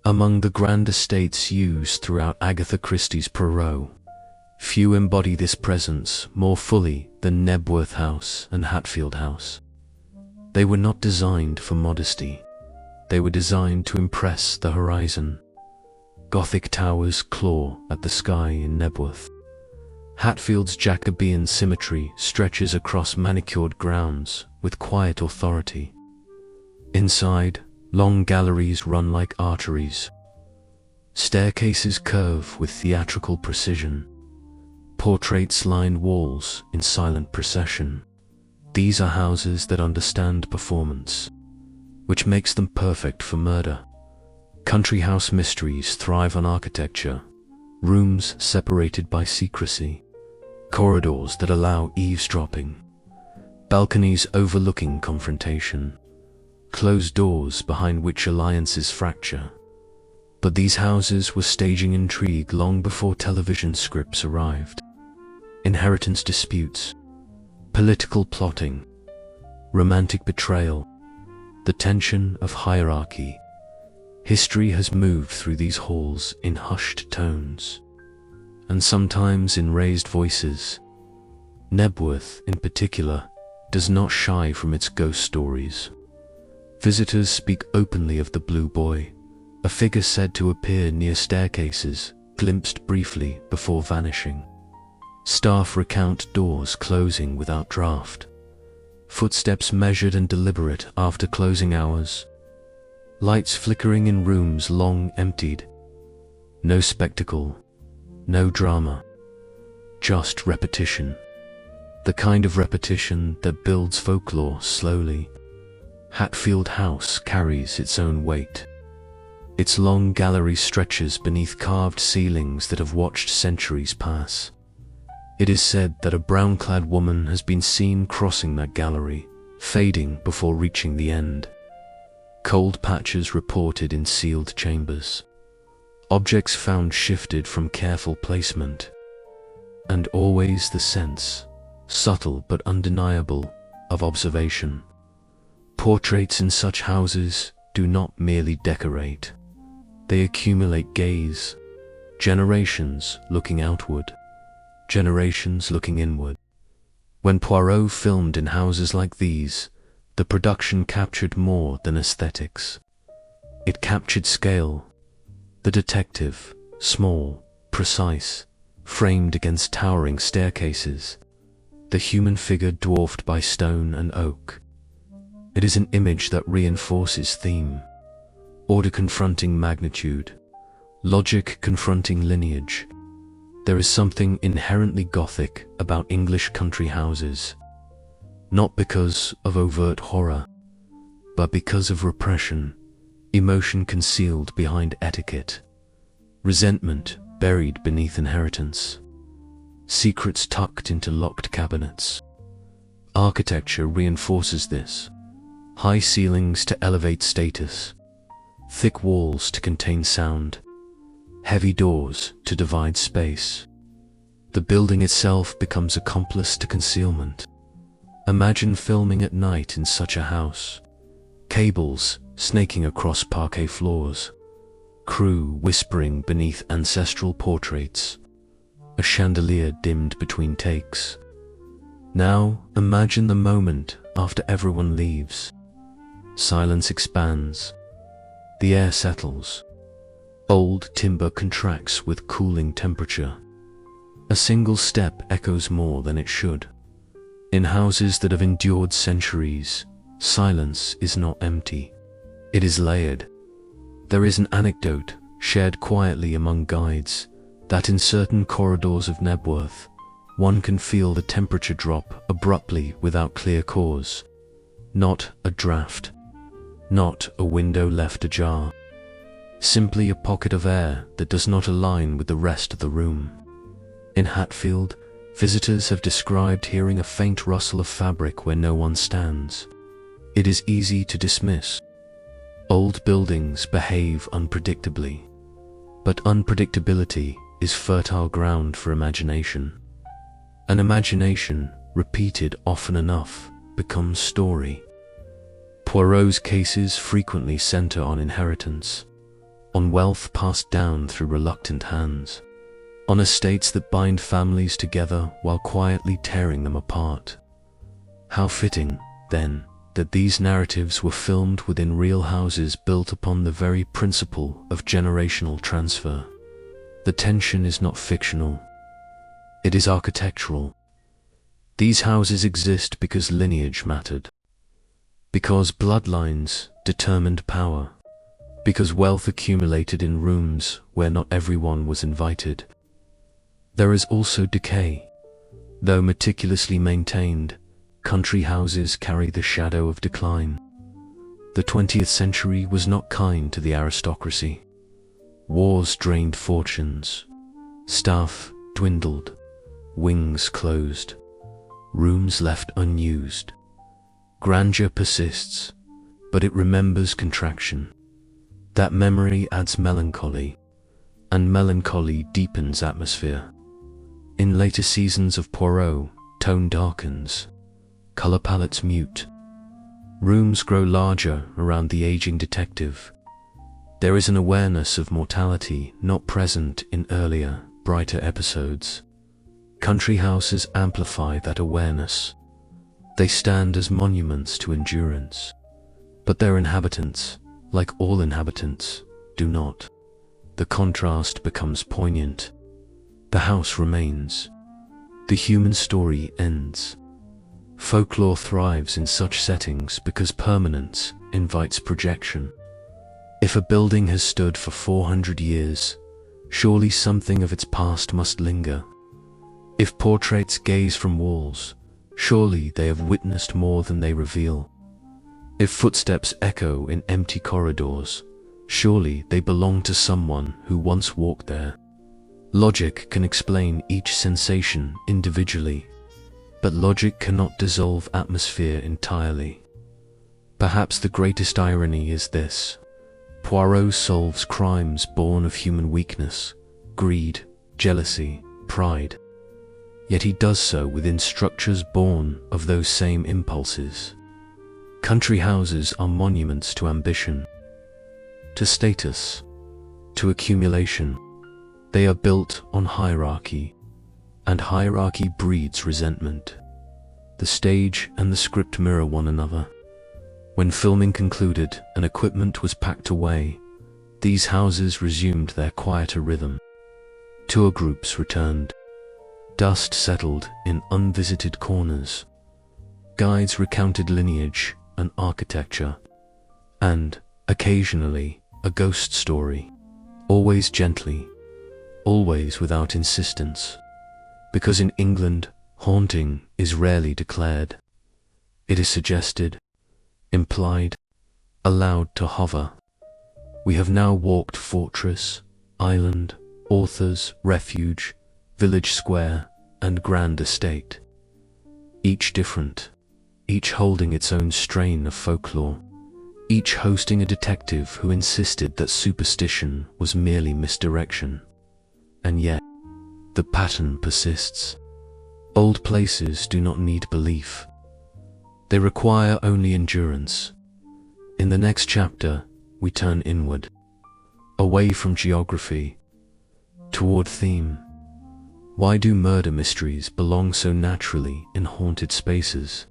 Among the grand estates used throughout Agatha Christie's Poirot, few embody this presence more fully than Knebworth House and Hatfield House. They were not designed for modesty. They were designed to impress the horizon. Gothic towers claw at the sky in Knebworth. Hatfield's Jacobean symmetry stretches across manicured grounds with quiet authority. Inside, long galleries run like arteries. Staircases curve with theatrical precision. Portraits line walls in silent procession. These are houses that understand performance, which makes them perfect for murder. Country house mysteries thrive on architecture, rooms separated by secrecy, corridors that allow eavesdropping, balconies overlooking confrontation, closed doors behind which alliances fracture. But these houses were staging intrigue long before television scripts arrived. Inheritance disputes, political plotting, romantic betrayal, the tension of hierarchy. History has moved through these halls in hushed tones, and sometimes in raised voices. Knebworth, in particular, does not shy from its ghost stories. Visitors speak openly of the Blue Boy, a figure said to appear near staircases, glimpsed briefly before vanishing. Staff recount doors closing without draft, footsteps measured and deliberate after closing hours, lights flickering in rooms long emptied. No spectacle, no drama, just repetition. The kind of repetition that builds folklore slowly. Hatfield House carries its own weight. Its long gallery stretches beneath carved ceilings that have watched centuries pass. It is said that a brown-clad woman has been seen crossing that gallery, fading before reaching the end. Cold patches reported in sealed chambers. Objects found shifted from careful placement. And always the sense, subtle but undeniable, of observation. Portraits in such houses do not merely decorate. They accumulate gaze, generations looking outward, generations looking inward. When Poirot filmed in houses like these, the production captured more than aesthetics. It captured scale. The detective, small, precise, framed against towering staircases. The human figure dwarfed by stone and oak. It is an image that reinforces theme. Order confronting magnitude. Logic confronting lineage. There is something inherently Gothic about English country houses. Not because of overt horror, but because of repression, emotion concealed behind etiquette, resentment buried beneath inheritance, secrets tucked into locked cabinets. Architecture reinforces this. High ceilings to elevate status, thick walls to contain sound, heavy doors to divide space. The building itself becomes accomplice to concealment. Imagine filming at night in such a house. Cables snaking across parquet floors. Crew whispering beneath ancestral portraits. A chandelier dimmed between takes. Now imagine the moment after everyone leaves. Silence expands. The air settles. Old timber contracts with cooling temperature. A single step echoes more than it should. In houses that have endured centuries, silence is not empty. It is layered. There is an anecdote, shared quietly among guides, that in certain corridors of Knebworth, one can feel the temperature drop abruptly without clear cause. Not a draft. Not a window left ajar. Simply a pocket of air that does not align with the rest of the room. In Hatfield, visitors have described hearing a faint rustle of fabric where no one stands. It is easy to dismiss. Old buildings behave unpredictably, but unpredictability is fertile ground for imagination. An imagination, repeated often enough, becomes story. Poirot's cases frequently center on inheritance, on wealth passed down through reluctant hands, on estates that bind families together while quietly tearing them apart. How fitting, then, that these narratives were filmed within real houses built upon the very principle of generational transfer. The tension is not fictional. It is architectural. These houses exist because lineage mattered, because bloodlines determined power, because wealth accumulated in rooms where not everyone was invited. There is also decay. Though meticulously maintained, country houses carry the shadow of decline. The 20th century was not kind to the aristocracy. Wars drained fortunes. Staff dwindled. wings closed, rooms left unused. Grandeur persists, but it remembers contraction. That memory adds melancholy, and melancholy deepens atmosphere. In later seasons of Poirot, tone darkens, color palettes mute. Rooms grow larger around the aging detective. There is an awareness of mortality not present in earlier, brighter episodes. Country houses amplify that awareness. They stand as monuments to endurance. But their inhabitants, like all inhabitants, do not. The contrast becomes poignant. The house remains. The human story ends. Folklore thrives in such settings because permanence invites projection. If a building has stood for 400 years, surely something of its past must linger. If portraits gaze from walls, surely they have witnessed more than they reveal. If footsteps echo in empty corridors, surely they belong to someone who once walked there. Logic can explain each sensation individually, but logic cannot dissolve atmosphere entirely. Perhaps the greatest irony is this: Poirot solves crimes born of human weakness, greed, jealousy, pride. Yet he does so within structures born of those same impulses. Country houses are monuments to ambition, to status, to accumulation. They are built on hierarchy, and hierarchy breeds resentment. The stage and the script mirror one another. When filming concluded and equipment was packed away, these houses resumed their quieter rhythm. Tour groups returned. Dust settled in unvisited corners. Guides recounted lineage and architecture, and, occasionally, a ghost story. Always gently, always without insistence. Because in England, haunting is rarely declared. It is suggested, implied, allowed to hover. We have now walked fortress, island, author's refuge, village square, and grand estate. Each different, each holding its own strain of folklore, each hosting a detective who insisted that superstition was merely misdirection. And yet, the pattern persists. Old places do not need belief. They require only endurance. In the next chapter, we turn inward, away from geography, toward theme. Why do murder mysteries belong so naturally in haunted spaces?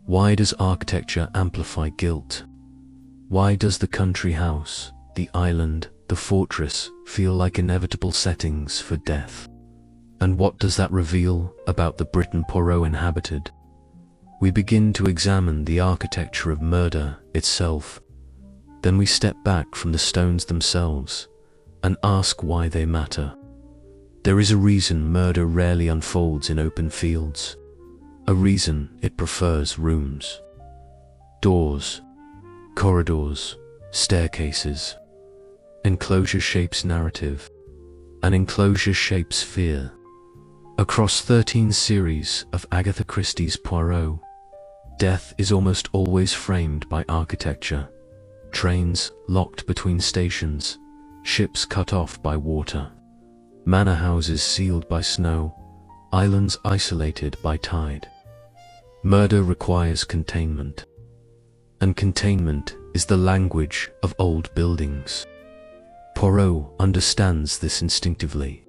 Why does architecture amplify guilt? Why does the country house, the island, the fortress feel like inevitable settings for death? And what does that reveal about the Britain Poirot inhabited? We begin to examine the architecture of murder itself. Then we step back from the stones themselves and ask why they matter. There is a reason murder rarely unfolds in open fields, a reason it prefers rooms, doors, corridors, staircases. Enclosure shapes narrative, and enclosure shapes fear. Across 13 series of Agatha Christie's Poirot, death is almost always framed by architecture. Trains locked between stations, ships cut off by water, manor houses sealed by snow, islands isolated by tide. Murder requires containment, and containment is the language of old buildings. Poirot understands this instinctively.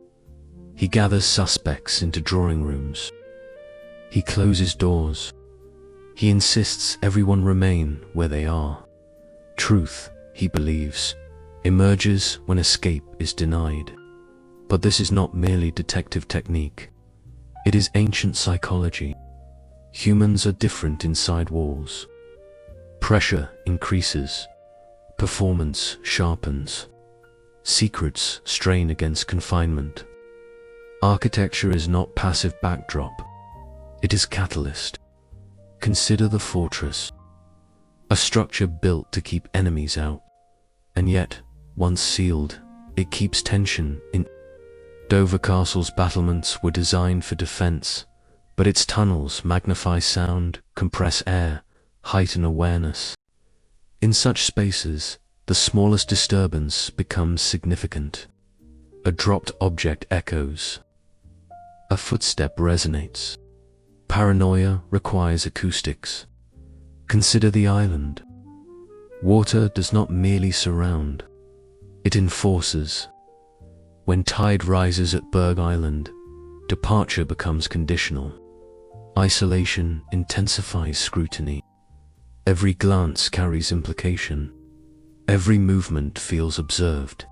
He gathers suspects into drawing rooms. He closes doors. He insists everyone remain where they are. Truth, he believes, emerges when escape is denied. But this is not merely detective technique. It is ancient psychology. Humans are different inside walls. Pressure increases. Performance sharpens. Secrets strain against confinement. Architecture is not passive backdrop. It is catalyst. Consider the fortress. A structure built to keep enemies out. And yet, once sealed, it keeps tension in. Dover Castle's battlements were designed for defense, but its tunnels magnify sound, compress air, heighten awareness. In such spaces, the smallest disturbance becomes significant. A dropped object echoes. A footstep resonates. Paranoia requires acoustics. Consider the island. Water does not merely surround, it enforces. When tide rises at Berg Island, departure becomes conditional. Isolation intensifies scrutiny. Every glance carries implication. Every movement feels observed.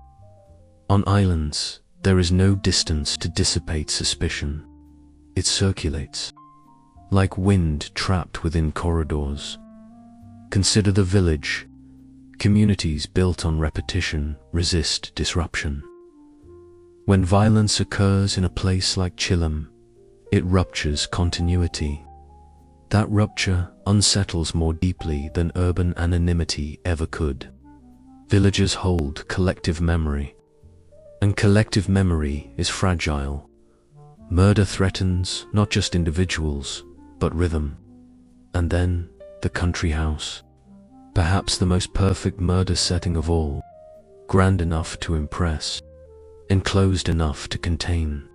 On islands, there is no distance to dissipate suspicion. It circulates, like wind trapped within corridors. Consider the village. Communities built on repetition resist disruption. When violence occurs in a place like Chilham, it ruptures continuity. That rupture unsettles more deeply than urban anonymity ever could. Villagers hold collective memory, and collective memory is fragile. Murder threatens not just individuals, but rhythm. And then, the country house. Perhaps the most perfect murder setting of all. Grand enough to impress, enclosed enough to contain,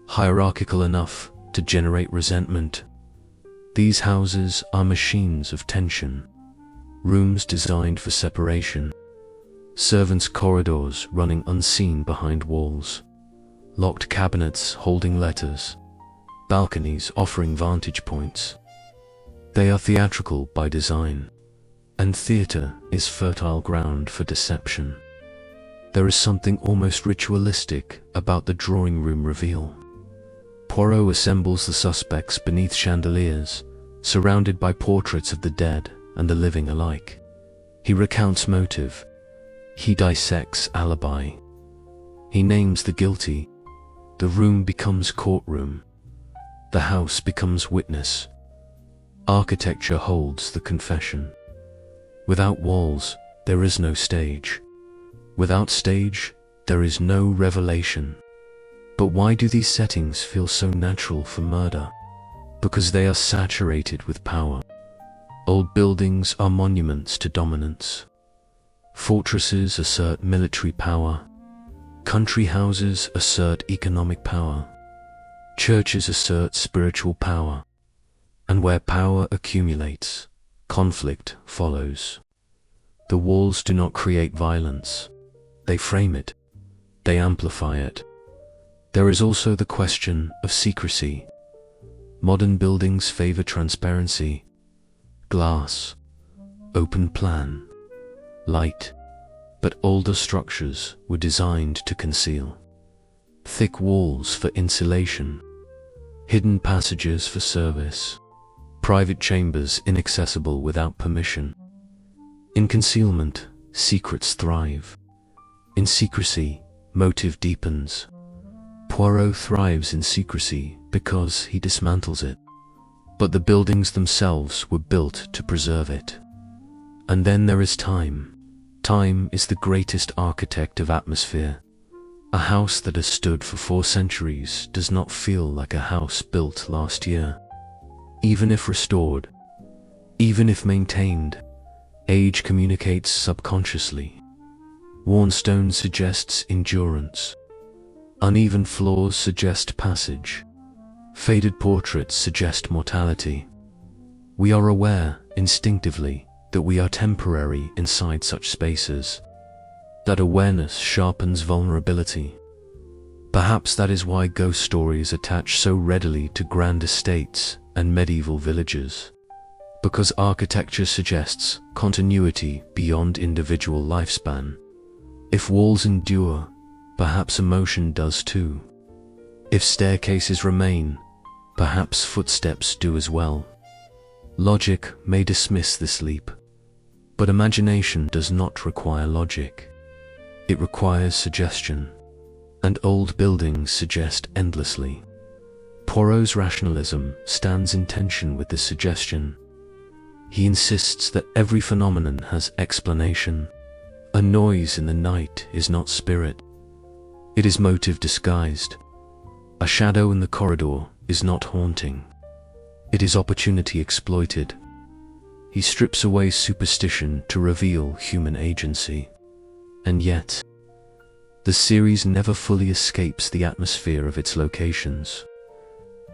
hierarchical enough to generate resentment. These houses are machines of tension, rooms designed for separation, servants' corridors running unseen behind walls, locked cabinets holding letters, balconies offering vantage points. They are theatrical by design, and theatre is fertile ground for deception. There is something almost ritualistic about the drawing room reveal. Poirot assembles the suspects beneath chandeliers, surrounded by portraits of the dead and the living alike. He recounts motive. He dissects alibi. He names the guilty. The room becomes courtroom. The house becomes witness. Architecture holds the confession. Without walls, there is no stage. Without stage, there is no revelation. But why do these settings feel so natural for murder? Because they are saturated with power. Old buildings are monuments to dominance. Fortresses assert military power. Country houses assert economic power. Churches assert spiritual power. And where power accumulates, conflict follows. The walls do not create violence. They frame it. They amplify it. There is also the question of secrecy. Modern buildings favor transparency, glass, open plan, light, but older structures were designed to conceal. Thick walls for insulation, hidden passages for service, private chambers inaccessible without permission. In concealment, secrets thrive. In secrecy, motive deepens. Poirot thrives in secrecy because he dismantles it. But the buildings themselves were built to preserve it. And then there is time. Time is the greatest architect of atmosphere. A house that has stood for 4 centuries does not feel like a house built last year. Even if restored, even if maintained, age communicates subconsciously. Worn stone suggests endurance. Uneven floors suggest passage. Faded portraits suggest mortality. We are aware, instinctively, that we are temporary inside such spaces. That awareness sharpens vulnerability. Perhaps that is why ghost stories attach so readily to grand estates and medieval villages. Because architecture suggests continuity beyond individual lifespan. If walls endure, perhaps emotion does too. If staircases remain, perhaps footsteps do as well. Logic may dismiss this leap, but imagination does not require logic. It requires suggestion, and old buildings suggest endlessly. Poirot's rationalism stands in tension with this suggestion. He insists that every phenomenon has explanation. A noise in the night is not spirit. It is motive disguised. A shadow in the corridor is not haunting. It is opportunity exploited. He strips away superstition to reveal human agency. And yet, the series never fully escapes the atmosphere of its locations.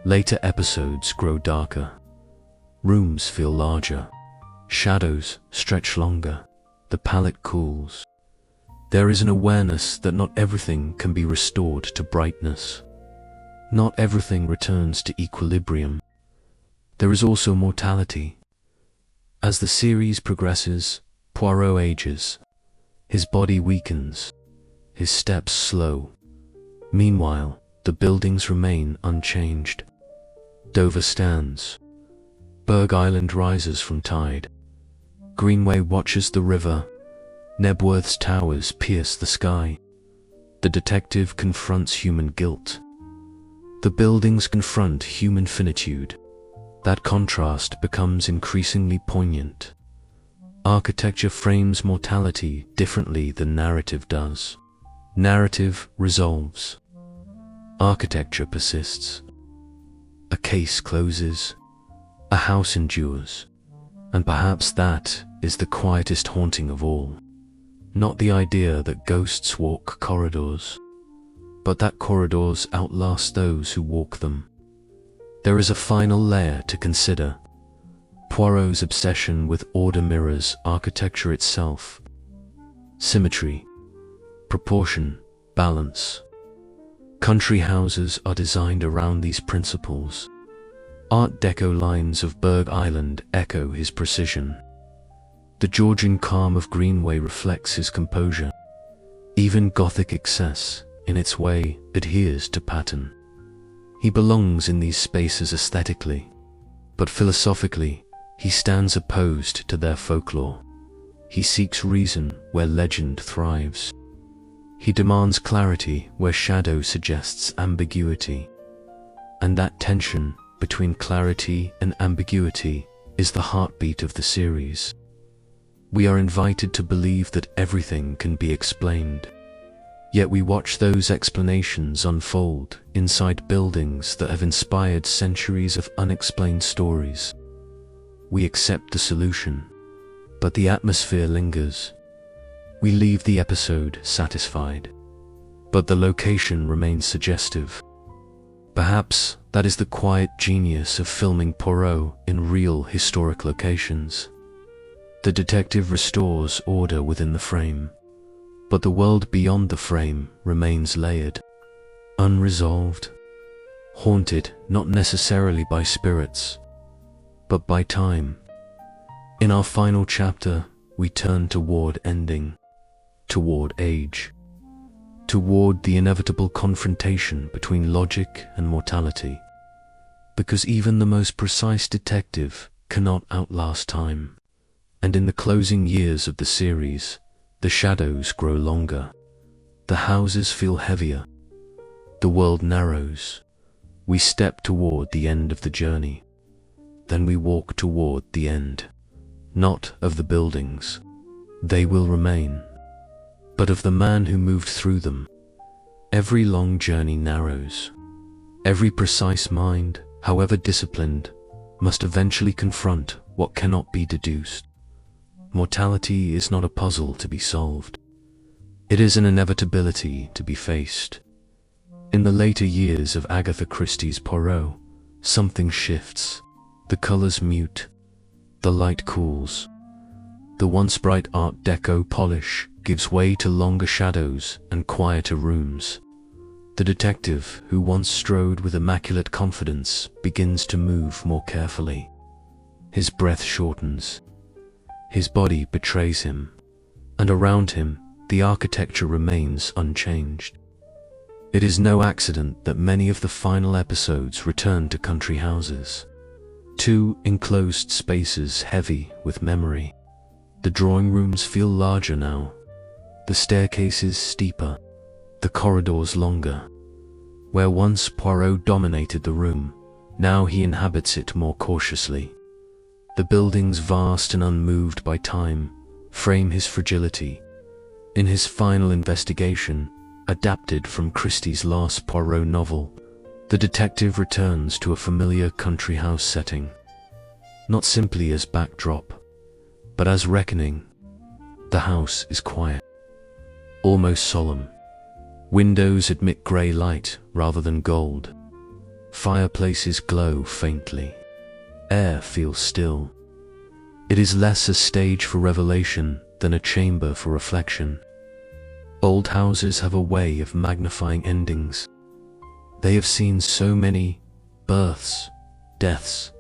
Later episodes grow darker. Rooms feel larger. Shadows stretch longer. The palette cools. There is an awareness that not everything can be restored to brightness. Not everything returns to equilibrium. There is also mortality. As the series progresses, Poirot ages. His body weakens. His steps slow. Meanwhile, the buildings remain unchanged. Dover stands. Berg Island rises from tide. Greenway watches the river. Nebworth's towers pierce the sky. The detective confronts human guilt. The buildings confront human finitude. That contrast becomes increasingly poignant. Architecture frames mortality differently than narrative does. Narrative resolves. Architecture persists. A case closes. A house endures. And perhaps that is the quietest haunting of all. Not the idea that ghosts walk corridors, but that corridors outlast those who walk them. There is a final layer to consider. Poirot's obsession with order mirrors architecture itself. Symmetry, proportion, balance. Country houses are designed around these principles. Art Deco lines of Berg Island echo his precision. The Georgian calm of Greenway reflects his composure. Even Gothic excess, in its way, adheres to pattern. He belongs in these spaces aesthetically, but philosophically, he stands opposed to their folklore. He seeks reason where legend thrives. He demands clarity where shadow suggests ambiguity. And that tension between clarity and ambiguity is the heartbeat of the series. We are invited to believe that everything can be explained. Yet we watch those explanations unfold inside buildings that have inspired centuries of unexplained stories. We accept the solution, but the atmosphere lingers. We leave the episode satisfied, but the location remains suggestive. Perhaps that is the quiet genius of filming Poirot in real historic locations. The detective restores order within the frame, but the world beyond the frame remains layered, unresolved, haunted not necessarily by spirits, but by time. In our final chapter, we turn toward ending, toward age, toward the inevitable confrontation between logic and mortality, because even the most precise detective cannot outlast time. And in the closing years of the series, the shadows grow longer. The houses feel heavier. The world narrows. We step toward the end of the journey. Then we walk toward the end, not of the buildings. They will remain, but of the man who moved through them. Every long journey narrows. Every precise mind, however disciplined, must eventually confront what cannot be deduced. Mortality is not a puzzle to be solved. It is an inevitability to be faced. In the later years of Agatha Christie's Poirot, something shifts. The colors mute. The light cools. The once bright Art Deco polish gives way to longer shadows and quieter rooms. The detective, who once strode with immaculate confidence, begins to move more carefully. His breath shortens. His body betrays him, and around him, the architecture remains unchanged. It is no accident that many of the final episodes return to country houses. Two enclosed spaces heavy with memory. The drawing rooms feel larger now. The staircases steeper. The corridors longer. Where once Poirot dominated the room, now he inhabits it more cautiously. The buildings, vast and unmoved by time, frame his fragility. In his final investigation, adapted from Christie's last Poirot novel, the detective returns to a familiar country house setting, not simply as backdrop, but as reckoning. The house is quiet, almost solemn. Windows admit grey light rather than gold. Fireplaces glow faintly. Air feels still. It is less a stage for revelation than a chamber for reflection. Old houses have a way of magnifying endings. They have seen so many births, deaths,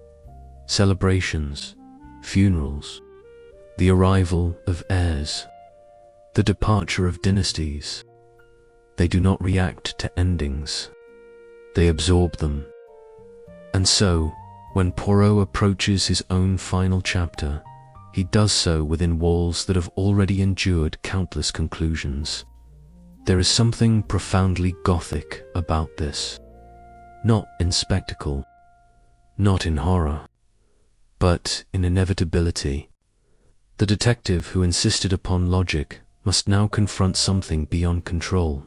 celebrations, funerals, the arrival of heirs, the departure of dynasties. They do not react to endings. They absorb them. And so, when Poirot approaches his own final chapter, he does so within walls that have already endured countless conclusions. There is something profoundly Gothic about this. Not in spectacle, not in horror, but in inevitability. The detective who insisted upon logic must now confront something beyond control.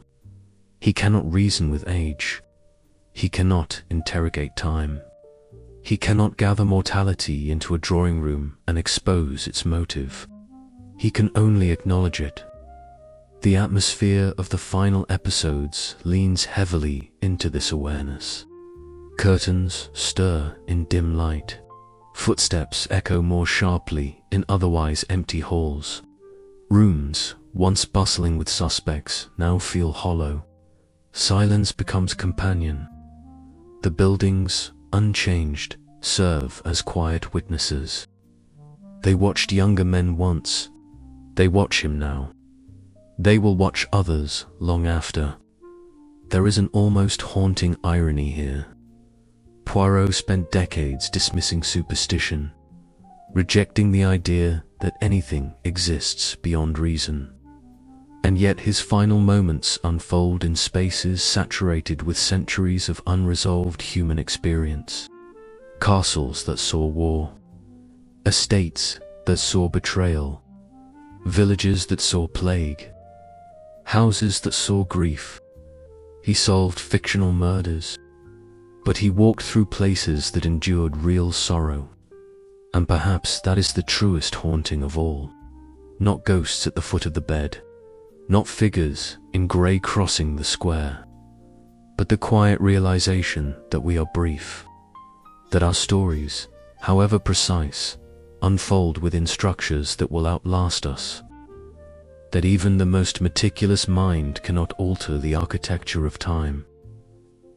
He cannot reason with age. He cannot interrogate time. He cannot gather mortality into a drawing room and expose its motive. He can only acknowledge it. The atmosphere of the final episodes leans heavily into this awareness. Curtains stir in dim light. Footsteps echo more sharply in otherwise empty halls. Rooms, once bustling with suspects, now feel hollow. Silence becomes companion. The buildings, unchanged, serve as quiet witnesses. They watched younger men once. They watch him now. They will watch others long after. There is an almost haunting irony here. Poirot spent decades dismissing superstition, rejecting the idea that anything exists beyond reason. And yet his final moments unfold in spaces saturated with centuries of unresolved human experience. Castles that saw war, estates that saw betrayal, villages that saw plague, houses that saw grief. He solved fictional murders, but he walked through places that endured real sorrow. And perhaps that is the truest haunting of all. Not ghosts at the foot of the bed, not figures in grey crossing the square, but the quiet realization that we are brief, that our stories, however precise, unfold within structures that will outlast us, that even the most meticulous mind cannot alter the architecture of time.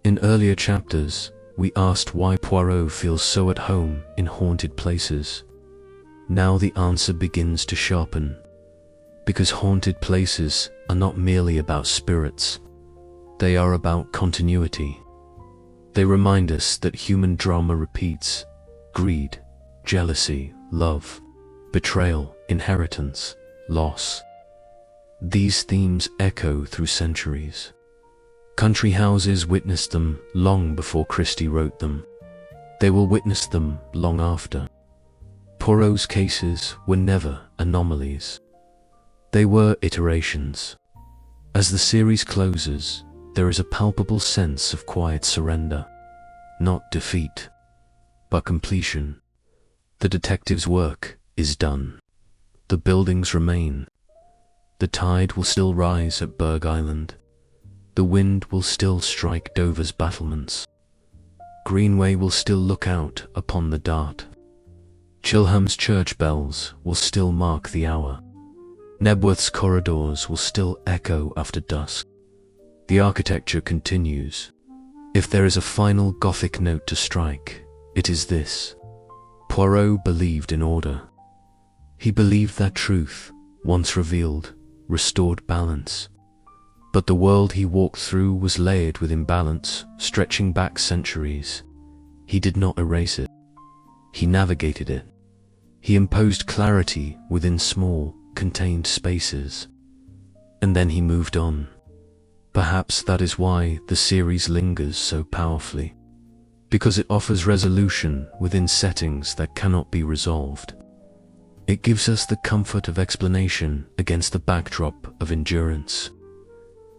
In earlier chapters, we asked why Poirot feels so at home in haunted places. Now the answer begins to sharpen. Because haunted places are not merely about spirits. They are about continuity. They remind us that human drama repeats: greed, jealousy, love, betrayal, inheritance, loss. These themes echo through centuries. Country houses witnessed them long before Christie wrote them. They will witness them long after. Poirot's cases were never anomalies. They were iterations. As the series closes, there is a palpable sense of quiet surrender. Not defeat, but completion. The detective's work is done. The buildings remain. The tide will still rise at Berg Island. The wind will still strike Dover's battlements. Greenway will still look out upon the Dart. Chilham's church bells will still mark the hour. Nebworth's corridors will still echo after dusk. The architecture continues. If there is a final Gothic note to strike, it is this: Poirot believed in order. He believed that truth, once revealed, restored balance. But the world he walked through was layered with imbalance, stretching back centuries. He did not erase it. He navigated it. He imposed clarity within small, contained spaces. And then he moved on. Perhaps that is why the series lingers so powerfully. Because it offers resolution within settings that cannot be resolved. It gives us the comfort of explanation against the backdrop of endurance.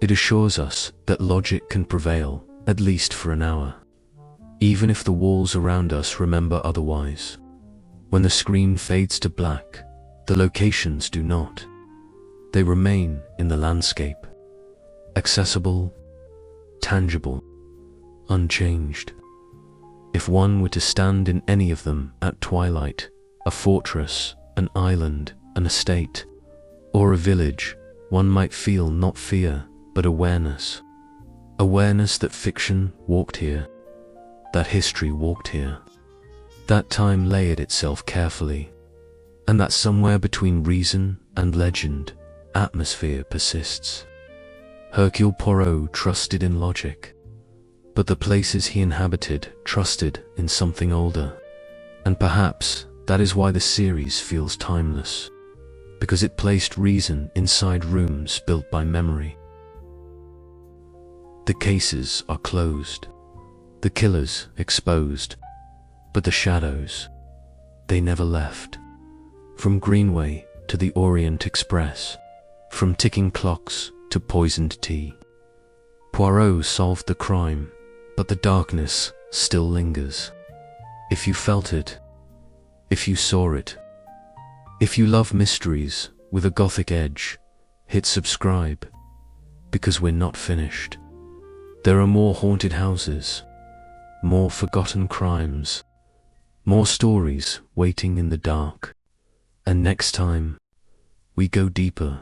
It assures us that logic can prevail, at least for an hour, even if the walls around us remember otherwise. When the screen fades to black, the locations do not. They remain in the landscape, accessible, tangible, unchanged. If one were to stand in any of them at twilight, a fortress, an island, an estate, or a village, one might feel not fear, but awareness. Awareness that fiction walked here, that history walked here, that time layered itself carefully, and that somewhere between reason and legend, atmosphere persists. Hercule Poirot trusted in logic, but the places he inhabited trusted in something older. And perhaps that is why the series feels timeless, because it placed reason inside rooms built by memory. The cases are closed, the killers exposed, but the shadows, they never left. From Greenway to the Orient Express, from ticking clocks to poisoned tea, Poirot solved the crime, but the darkness still lingers. If you felt it, if you saw it, if you love mysteries with a gothic edge, hit subscribe, because we're not finished. There are more haunted houses, more forgotten crimes, more stories waiting in the dark. And next time, we go deeper.